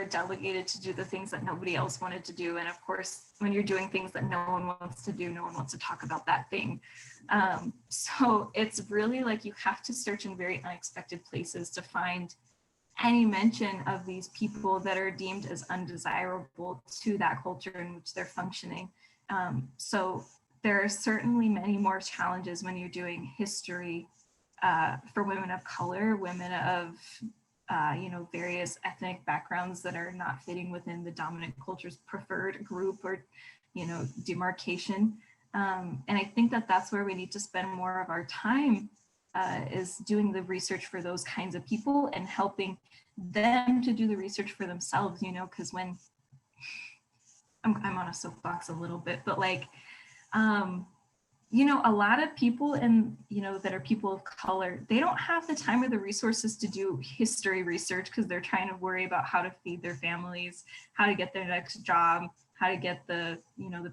delegated to do the things that nobody else wanted to do. And of course, when you're doing things that no one wants to do, no one wants to talk about that thing. So it's really like you have to search in very unexpected places to find any mention of these people that are deemed as undesirable to that culture in which they're functioning. So there are certainly many more challenges when you're doing history for women of color, women of various ethnic backgrounds that are not fitting within the dominant culture's preferred group or, demarcation. And I think that that's where we need to spend more of our time is doing the research for those kinds of people and helping them to do the research for themselves, because when I'm on a soapbox a little bit, but like, a lot of people that are people of color, they don't have the time or the resources to do history research because they're trying to worry about how to feed their families, how to get their next job, how to get the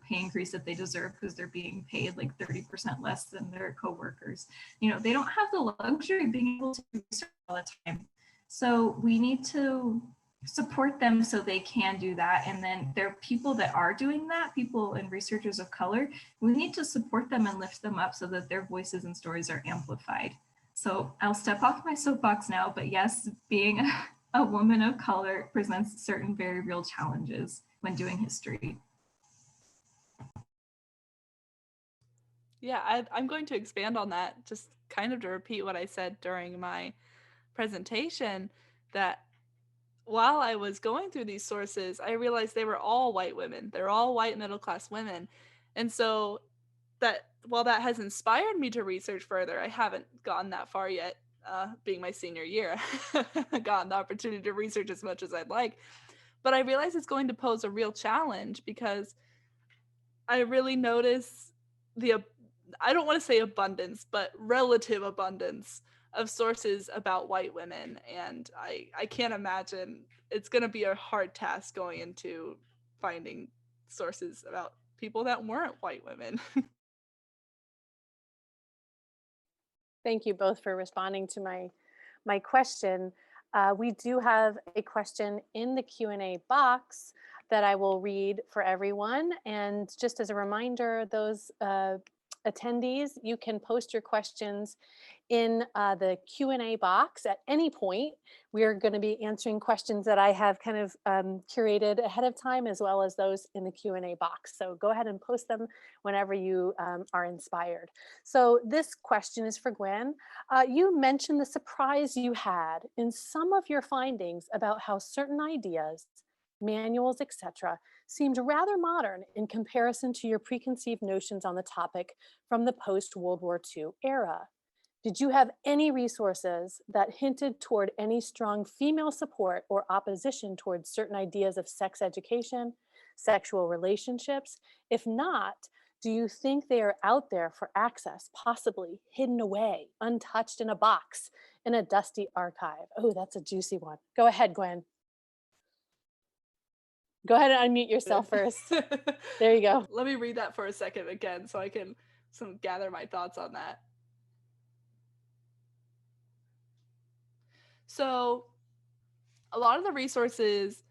pay increase that they deserve because they're being paid like 30% less than their coworkers. They don't have the luxury of being able to research all the time. So we need to support them so they can do that. And then there are people that are doing that, people and researchers of color. We need to support them and lift them up so that their voices and stories are amplified. So I'll step off my soapbox now, but yes, being a woman of color presents certain very real challenges when doing history. Yeah, I'm going to expand on that, just kind of to repeat what I said during my presentation, that while I was going through these sources, I realized they were all white women. They're all white middle-class women. And so that while that has inspired me to research further, I haven't gotten that far yet, being my senior year. I haven't gotten the opportunity to research as much as I'd like. But I realize it's going to pose a real challenge because I really notice I don't want to say abundance, but relative abundance of sources about white women. And I can't imagine it's going to be a hard task going into finding sources about people that weren't white women. Thank you both for responding to my question. We do have a question in the Q&A box that I will read for everyone. And just as a reminder, those attendees, you can post your questions in the Q&A box at any point. We are going to be answering questions that I have kind of curated ahead of time, as well as those in the Q&A box. So go ahead and post them whenever you are inspired. So this question is for Gwen. You mentioned the surprise you had in some of your findings about how certain ideas, manuals, etc., seemed rather modern in comparison to your preconceived notions on the topic from the post-World War II era. Did you have any resources that hinted toward any strong female support or opposition towards certain ideas of sex education, sexual relationships? If not, do you think they are out there for access, possibly hidden away, untouched in a box, in a dusty archive? Oh, that's a juicy one. Go ahead, Gwen. Go ahead and unmute yourself first. There you go. Let me read that for a second again so I can gather my thoughts on that. So a lot of the resources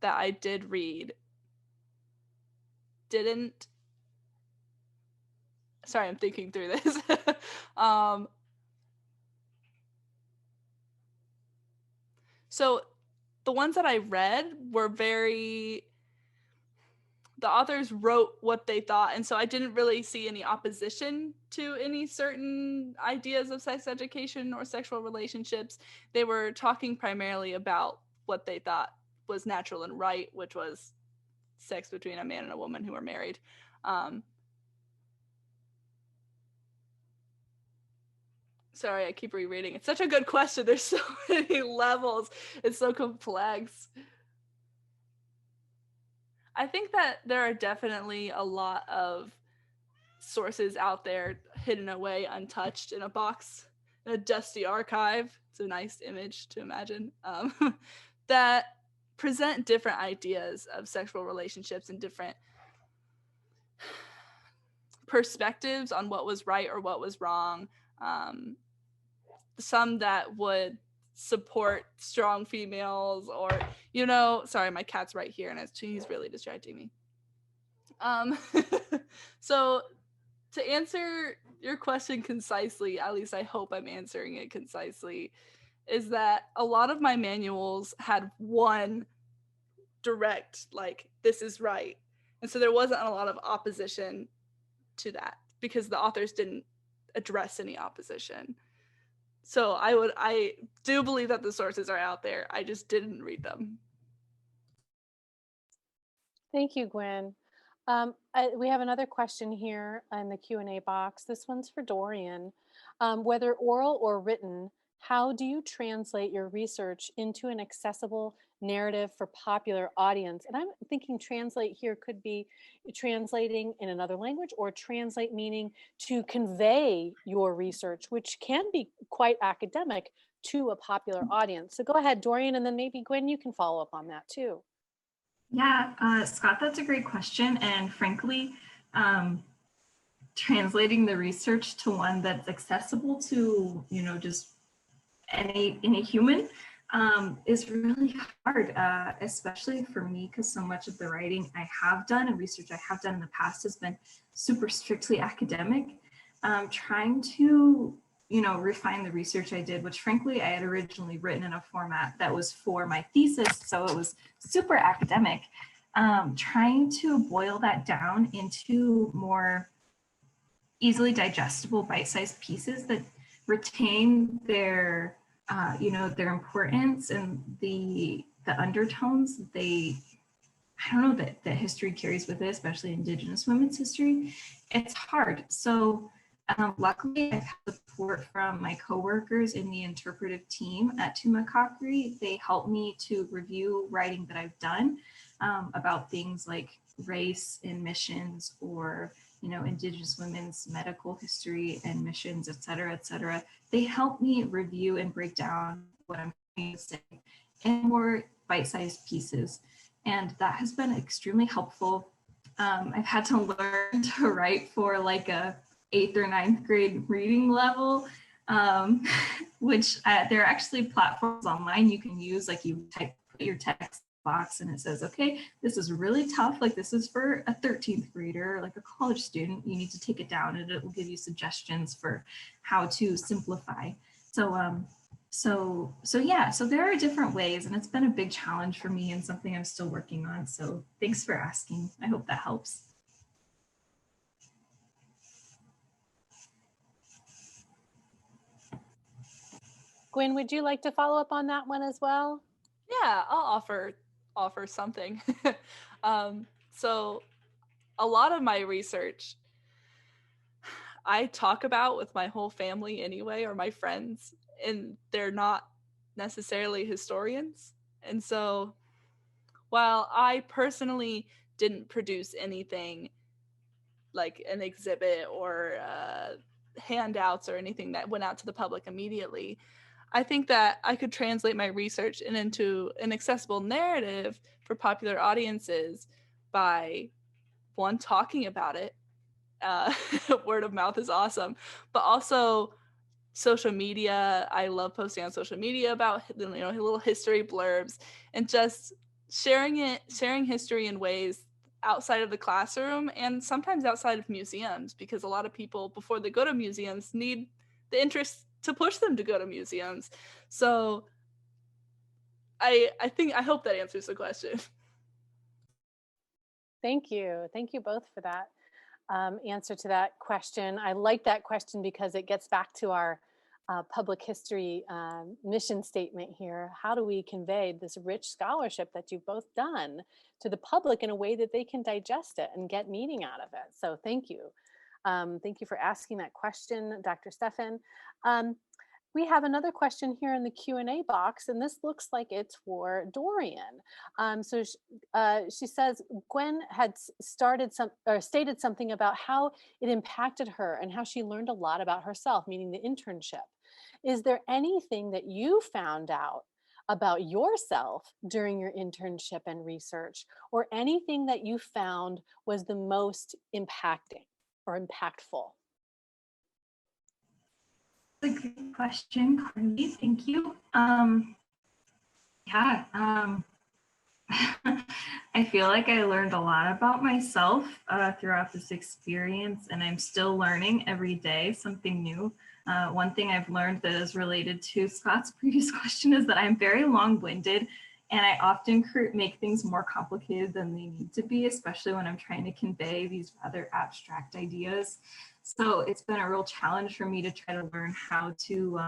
that I did read didn't, sorry, I'm thinking through this. So the ones that I read were the authors wrote what they thought, and so I didn't really see any opposition to any certain ideas of sex education or sexual relationships. They were talking primarily about what they thought was natural and right, which was sex between a man and a woman who were married. Sorry, I keep rereading. It's such a good question. There's so many levels. It's so complex. I think that there are definitely a lot of sources out there hidden away, untouched in a box, in a dusty archive. It's a nice image to imagine, that present different ideas of sexual relationships and different perspectives on what was right or what was wrong. Some that would support strong females, or sorry, my cat's right here and he's really distracting me. So to answer your question concisely, at least I hope I'm answering it concisely, is that a lot of my manuals had one direct, like, this is right. And so there wasn't a lot of opposition to that because the authors didn't address any opposition. So I do believe that the sources are out there. I just didn't read them. Thank you, Gwen. We have another question here in the Q&A box. This one's for Dorien. Whether oral or written, how do you translate your research into an accessible narrative for popular audience? And I'm thinking translate here could be translating in another language, or translate meaning to convey your research, which can be quite academic, to a popular audience. So go ahead, Dorien, and then maybe Gwen, you can follow up on that too. Yeah, Scott, that's a great question. And frankly, translating the research to one that's accessible to, just any human is really hard, especially for me, because so much of the writing I have done and research I have done in the past has been super strictly academic. Trying to refine the research I did, which frankly I had originally written in a format that was for my thesis, so it was super academic. Trying to boil that down into more easily digestible bite-sized pieces that retain their their importance and the undertones that history carries with it, especially Indigenous women's history. It's hard. So luckily, I've had support from my coworkers in the interpretive team at Tumakakri. They help me to review writing that I've done about things like race in missions, or Indigenous women's medical history and missions, et cetera, et cetera. They help me review and break down what I'm trying to say in more bite-sized pieces. And that has been extremely helpful. I've had to learn to write for like a 8th or 9th grade reading level, which there are actually platforms online you can use, like you put your text box and it says, okay, this is really tough, like this is for a 13th grader, like a college student, you need to take it down, and it will give you suggestions for how to simplify. So there are different ways, and it's been a big challenge for me and something I'm still working on. So thanks for asking. I hope that helps. Gwen, would you like to follow up on that one as well? Yeah, I'll offer something. So a lot of my research I talk about with my whole family anyway, or my friends, and they're not necessarily historians. And so while I personally didn't produce anything like an exhibit or handouts or anything that went out to the public immediately, I think that I could translate my research into an accessible narrative for popular audiences by, one, talking about it. Word of mouth is awesome, but also social media. I love posting on social media about little history blurbs, and just sharing history in ways outside of the classroom and sometimes outside of museums, because a lot of people before they go to museums need the interest to push them to go to museums. So I hope that answers the question. Thank you both for that answer to that question. I like that question because it gets back to our public history mission statement here. How do we convey this rich scholarship that you've both done to the public in a way that they can digest it and get meaning out of it? So thank you. Thank you for asking that question, Dr. Stefan. We have another question here in the Q&A box, and this looks like it's for Dorien. She says, Gwen had stated something about how it impacted her and how she learned a lot about herself, meaning the internship. Is there anything that you found out about yourself during your internship and research, or anything that you found was the most impacting or impactful? That's a great question, Carly. Thank you. I feel like I learned a lot about myself throughout this experience, and I'm still learning every day something new. One thing I've learned that is related to Scott's previous question is that I'm very long-winded, and I often make things more complicated than they need to be, especially when I'm trying to convey these rather abstract ideas. So it's been a real challenge for me to try to learn how to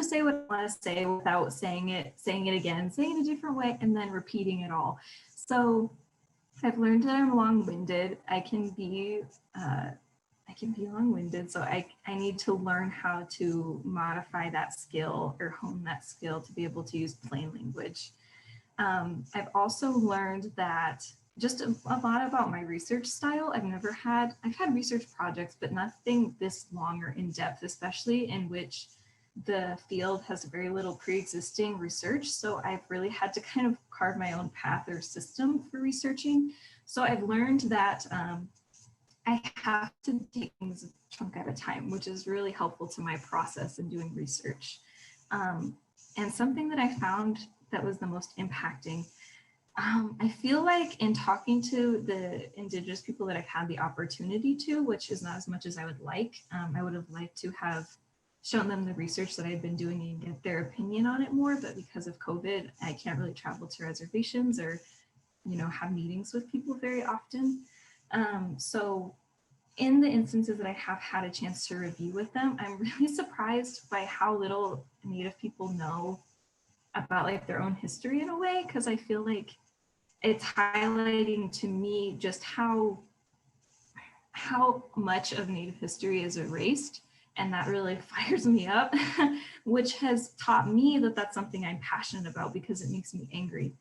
say what I want to say without saying it again, saying it a different way, and then repeating it all. So I've learned that I'm long-winded. I can be long-winded, so I need to learn how to modify that skill or hone that skill to be able to use plain language. I've also learned that just a lot about my research style. I've had research projects, but nothing this long or in depth, especially in which the field has very little pre-existing research. So I've really had to kind of carve my own path or system for researching. So I've learned that I have to take things a chunk at a time, which is really helpful to my process in doing research. And something that I found that was the most impacting, I feel like in talking to the Indigenous people that I've had the opportunity to, which is not as much as I would like, I would have liked to have shown them the research that I've been doing and get their opinion on it more, but because of COVID, I can't really travel to reservations or, have meetings with people very often. So in the instances that I have had a chance to review with them, I'm really surprised by how little Native people know about like their own history in a way, because I feel like it's highlighting to me just how much of Native history is erased. And that really fires me up, which has taught me that that's something I'm passionate about because it makes me angry.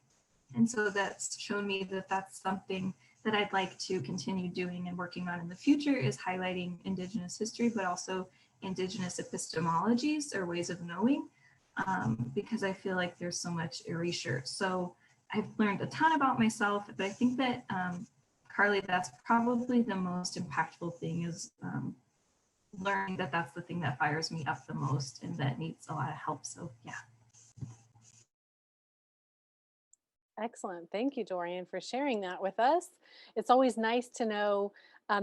And so that's shown me that that's something that I'd like to continue doing and working on in the future, is highlighting Indigenous history, but also Indigenous epistemologies or ways of knowing, because I feel like there's so much erasure. So I've learned a ton about myself, but I think that, Carly, that's probably the most impactful thing, is learning that that's the thing that fires me up the most and that needs a lot of help. So yeah. Excellent. Thank you, Dorien, for sharing that with us. It's always nice to know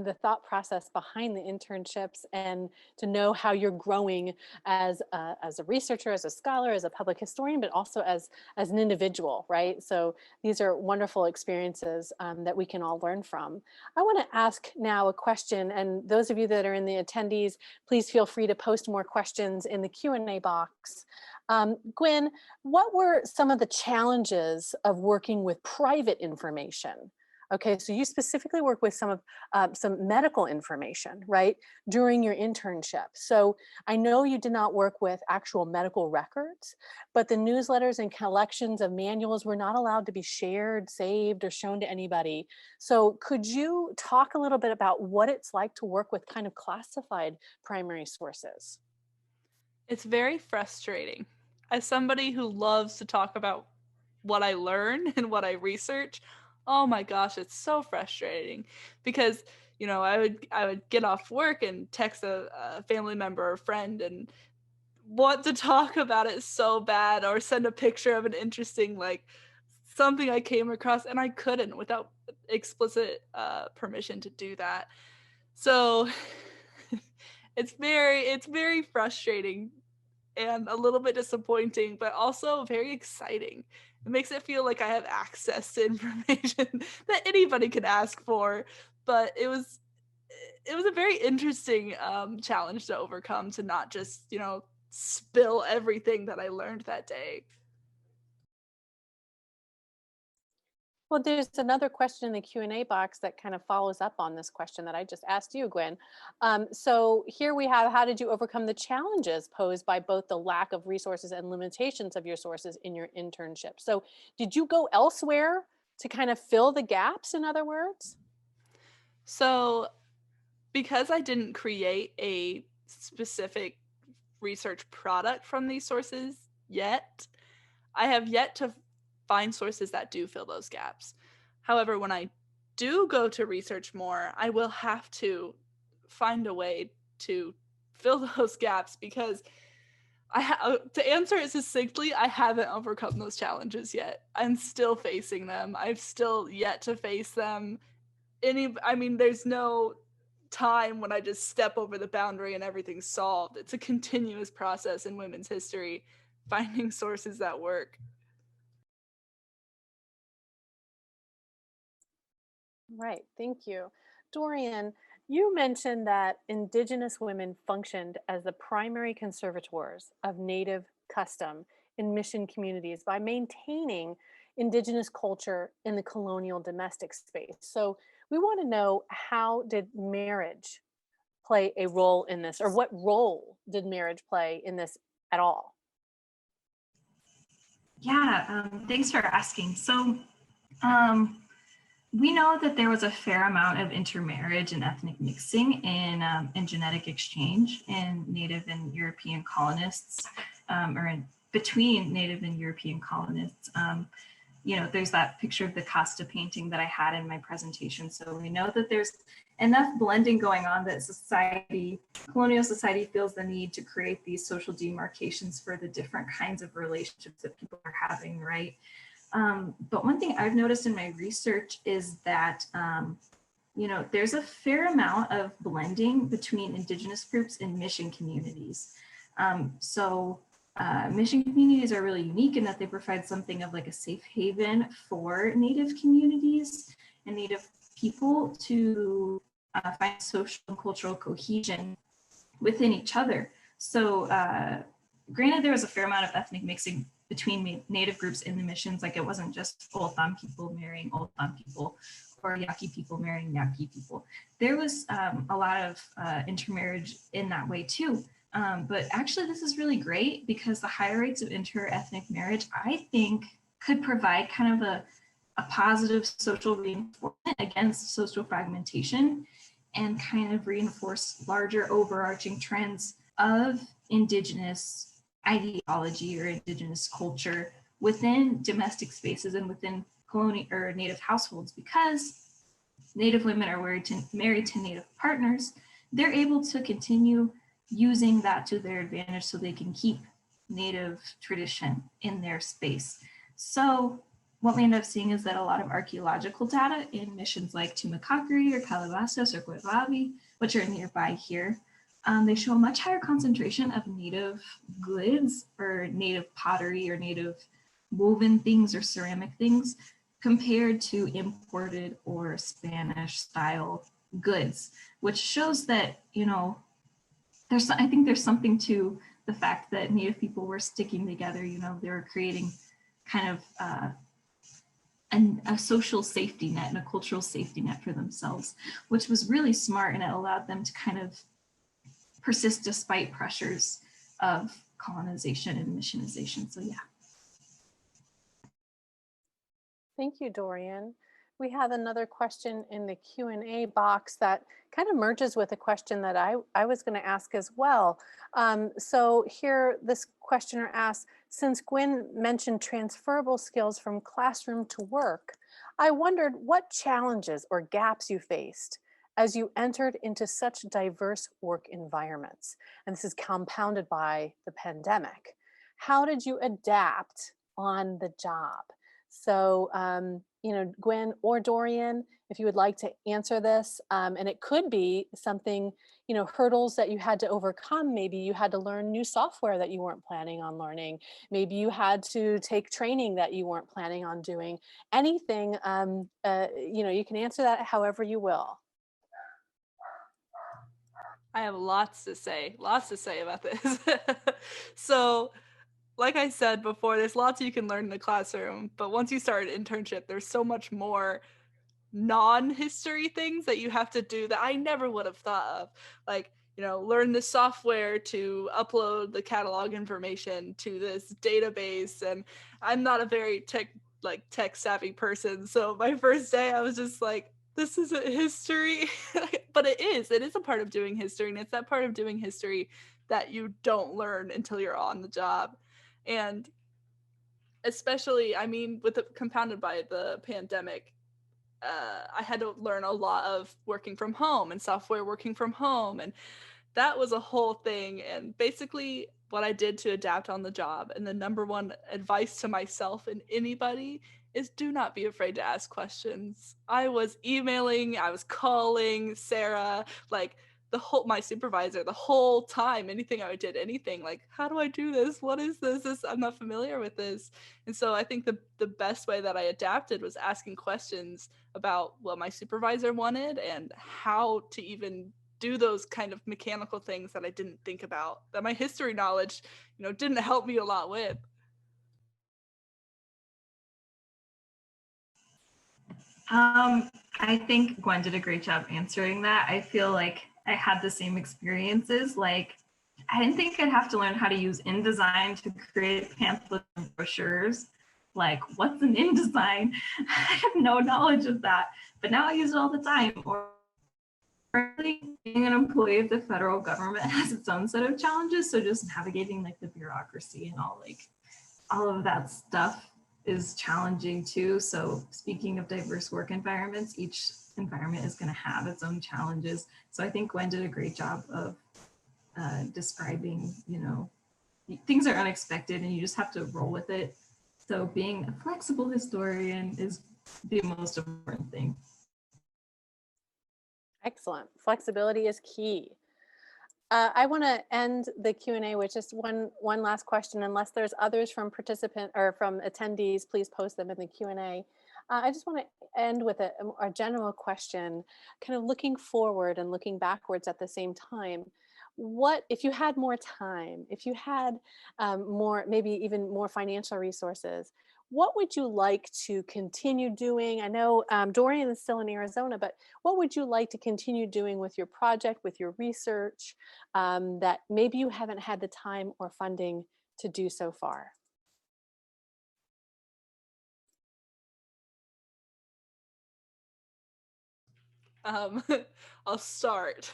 the thought process behind the internships and to know how you're growing as a researcher, as a scholar, as a public historian, but also as an individual, right? So these are wonderful experiences that we can all learn from. I want to ask now a question, and those of you that are in the attendees, please feel free to post more questions in the Q&A box. Gwyn, what were some of the challenges of working with private information? Okay, so you specifically work with some medical information, right, during your internship. So I know you did not work with actual medical records, but the newsletters and collections of manuals were not allowed to be shared, saved, or shown to anybody. So could you talk a little bit about what it's like to work with kind of classified primary sources? It's very frustrating. As somebody who loves to talk about what I learn and what I research, oh my gosh, it's so frustrating because, I would get off work and text a family member or friend and want to talk about it so bad, or send a picture of an interesting, like, something I came across, and I couldn't without explicit permission to do that. So it's very frustrating and a little bit disappointing, but also very exciting. It makes it feel like I have access to information that anybody can ask for. But it was a very interesting challenge to overcome, to not just, spill everything that I learned that day. Well, there's another question in the Q&A box that kind of follows up on this question that I just asked you, Gwyn. So here we have, how did you overcome the challenges posed by both the lack of resources and limitations of your sources in your internship? So did you go elsewhere to kind of fill the gaps, in other words? So because I didn't create a specific research product from these sources yet, I have yet to find sources that do fill those gaps. However, when I do go to research more, I will have to find a way to fill those gaps, because to answer it succinctly, I haven't overcome those challenges yet. I'm still facing them. I've still yet to face them. There's no time when I just step over the boundary and everything's solved. It's a continuous process in women's history, finding sources that work. Right, thank you. Dorien, you mentioned that Indigenous women functioned as the primary conservators of Native custom in mission communities by maintaining Indigenous culture in the colonial domestic space. So we want to know, how did marriage play a role in this, or what role did marriage play in this at all? Yeah, thanks for asking. So we know that there was a fair amount of intermarriage and ethnic mixing in genetic exchange in Native and European colonists, between Native and European colonists. There's that picture of the Costa painting that I had in my presentation. So we know that there's enough blending going on that colonial society feels the need to create these social demarcations for the different kinds of relationships that people are having, right? But one thing I've noticed in my research is that, there's a fair amount of blending between Indigenous groups and mission communities. Mission communities are really unique in that they provide something of like a safe haven for Native communities and Native people to find social and cultural cohesion within each other. So granted, there was a fair amount of ethnic mixing between Native groups in the missions. Like, it wasn't just Old Thumb people marrying Old Thumb people or Yaqui people marrying Yaqui people. There was a lot of intermarriage in that way too. But actually, this is really great because the higher rates of inter-ethnic marriage, I think, could provide kind of a positive social reinforcement against social fragmentation and kind of reinforce larger overarching trends of Indigenous ideology or Indigenous culture within domestic spaces and within colonial or Native households. Because Native women are married to Native partners, they're able to continue using that to their advantage so they can keep Native tradition in their space. So what we end up seeing is that a lot of archaeological data in missions like Tumacacri or Calabasas or Guevavi, which are nearby here, they show a much higher concentration of Native goods or Native pottery or Native woven things or ceramic things compared to imported or Spanish style goods, which shows that, I think there's something to the fact that Native people were sticking together. They were creating kind of a social safety net and a cultural safety net for themselves, which was really smart, and it allowed them to kind of persist despite pressures of colonization and missionization. So yeah. Thank you, Dorien. We have another question in the Q&A box that kind of merges with a question that I was going to ask as well. So here, this questioner asks, since Gwyn mentioned transferable skills from classroom to work, I wondered what challenges or gaps you faced as you entered into such diverse work environments. And this is compounded by the pandemic. How did you adapt on the job? So, Gwyn or Dorien, if you would like to answer this, and it could be something, hurdles that you had to overcome. Maybe you had to learn new software that you weren't planning on learning. Maybe you had to take training that you weren't planning on doing. Anything, you can answer that however you will. I have lots to say about this. So, like I said before, there's lots you can learn in the classroom, but once you start an internship, there's so much more non-history things that you have to do that I never would have thought of. Like, learn the software to upload the catalog information to this database. And I'm not a very tech savvy person. So my first day I was just like, this isn't history. But it is a part of doing history. And it's that part of doing history that you don't learn until you're on the job. And especially, compounded by the pandemic, I had to learn a lot of working from home and software working from home. And that was a whole thing. And basically what I did to adapt on the job, and the number one advice to myself and anybody, is do not be afraid to ask questions. I was emailing, I was calling Sarah, like my supervisor the whole time, anything I did, anything like, how do I do this? What is this? I'm not familiar with this. And so I think the best way that I adapted was asking questions about what my supervisor wanted and how to even do those kind of mechanical things that I didn't think about, that my history knowledge, didn't help me a lot with. I think Gwen did a great job answering that. I feel like I had the same experiences. Like, I didn't think I'd have to learn how to use InDesign to create pamphlets and brochures. Like, what's an InDesign? I have no knowledge of that, but now I use it all the time. Or being an employee of the federal government has its own set of challenges. So just navigating like the bureaucracy and all of that stuff is challenging too. So speaking of diverse work environments, each environment is going to have its own challenges. So I think Gwen did a great job of describing, things are unexpected and you just have to roll with it. So being a flexible historian is the most important thing. Excellent. Flexibility is key. I want to end the Q&A with just one last question. Unless there's others from participant or from attendees, please post them in the Q&A. I just want to end with a general question, kind of looking forward and looking backwards at the same time. What, if you had more time, if you had more, maybe even more financial resources, what would you like to continue doing? I know Dorien is still in Arizona, but what would you like to continue doing with your project, with your research, that maybe you haven't had the time or funding to do so far? I'll start.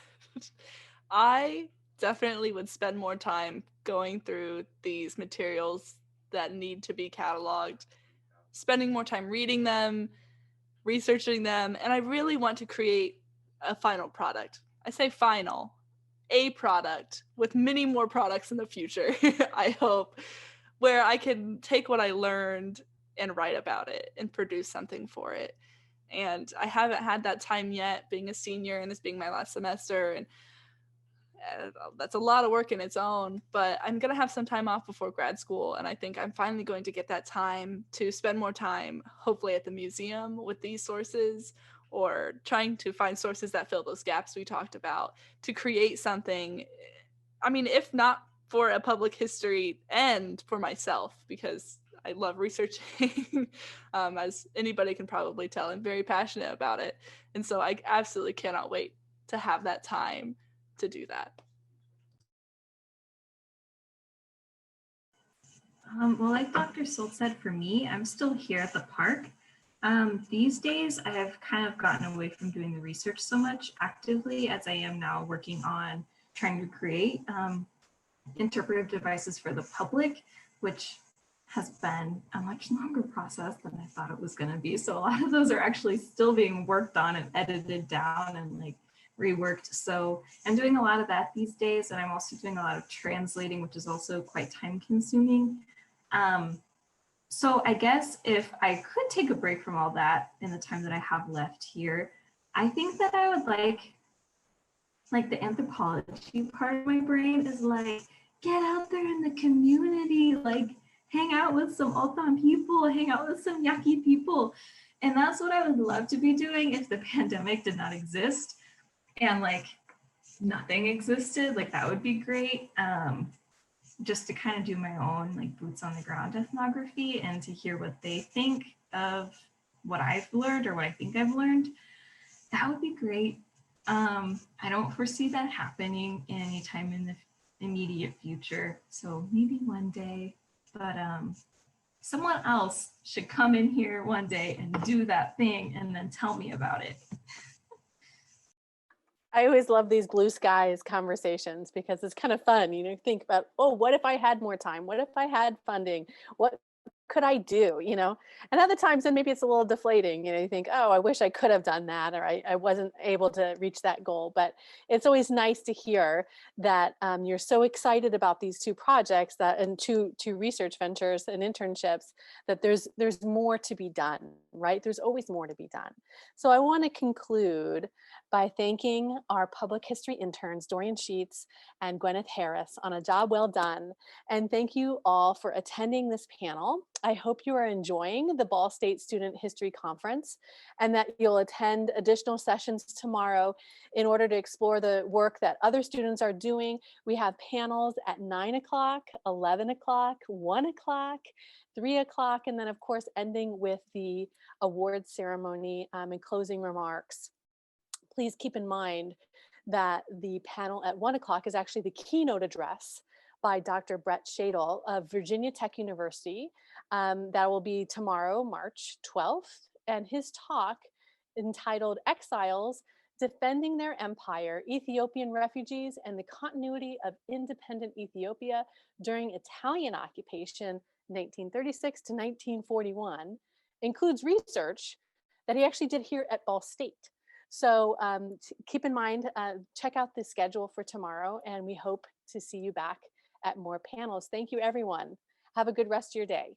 I definitely would spend more time going through these materials that need to be cataloged, spending more time reading them, researching them, and I really want to create a final product. I say final, a product with many more products in the future, I hope, where I can take what I learned and write about it and produce something for it. And I haven't had that time yet, being a senior and this being my last semester, and that's a lot of work in its own, but I'm going to have some time off before grad school, and I think I'm finally going to get that time to spend more time, hopefully at the museum with these sources, or trying to find sources that fill those gaps we talked about, to create something, I mean, if not for a public history and for myself, because I love researching. As anybody can probably tell, I'm very passionate about it. And so I absolutely cannot wait to have that time to do that. Well, like Dr. Soltz said, for me, I'm still here at the park. These days, I have kind of gotten away from doing the research so much actively, as I am now working on trying to create interpretive devices for the public, which has been a much longer process than I thought it was going to be. So a lot of those are actually still being worked on and edited down and like reworked. So I'm doing a lot of that these days, and I'm also doing a lot of translating, which is also quite time consuming. So I guess if I could take a break from all that in the time that I have left here, I think that I would like the anthropology part of my brain is like, get out there in the community, like hang out with some Altan people, hang out with some Yaqui people. And that's what I would love to be doing if the pandemic did not exist and like nothing existed. Like that would be great. Just to kind of do my own like boots on the ground ethnography and to hear what they think of what I've learned or what I think I've learned. That would be great. I don't foresee that happening anytime in the immediate future. So maybe one day, but someone else should come in here one day and do that thing and then tell me about it. I always love these blue skies conversations because it's kind of fun, think about, oh, what if I had more time? What if I had funding? What could I do, And other times then maybe it's a little deflating, you think, oh, I wish I could have done that, or I wasn't able to reach that goal. But it's always nice to hear that you're so excited about these two projects and two research ventures and internships, that there's more to be done, right? There's always more to be done. So I want to conclude by thanking our public history interns, Dorien Scheets and Gwyneth Harris, on a job well done. And thank you all for attending this panel. I hope you are enjoying the Ball State Student History Conference and that you'll attend additional sessions tomorrow in order to explore the work that other students are doing. We have panels at 9 o'clock, 11 o'clock, 1 o'clock, 3 o'clock, and then of course ending with the awards ceremony and closing remarks. Please keep in mind that the panel at 1 o'clock is actually the keynote address by Dr. Brett Shadle of Virginia Tech University. That will be tomorrow, March 12th. And his talk, entitled Exiles, Defending Their Empire, Ethiopian Refugees and the Continuity of Independent Ethiopia During Italian Occupation, 1936 to 1941, includes research that he actually did here at Ball State. So keep in mind, check out the schedule for tomorrow, and we hope to see you back at more panels. Thank you, everyone. Have a good rest of your day.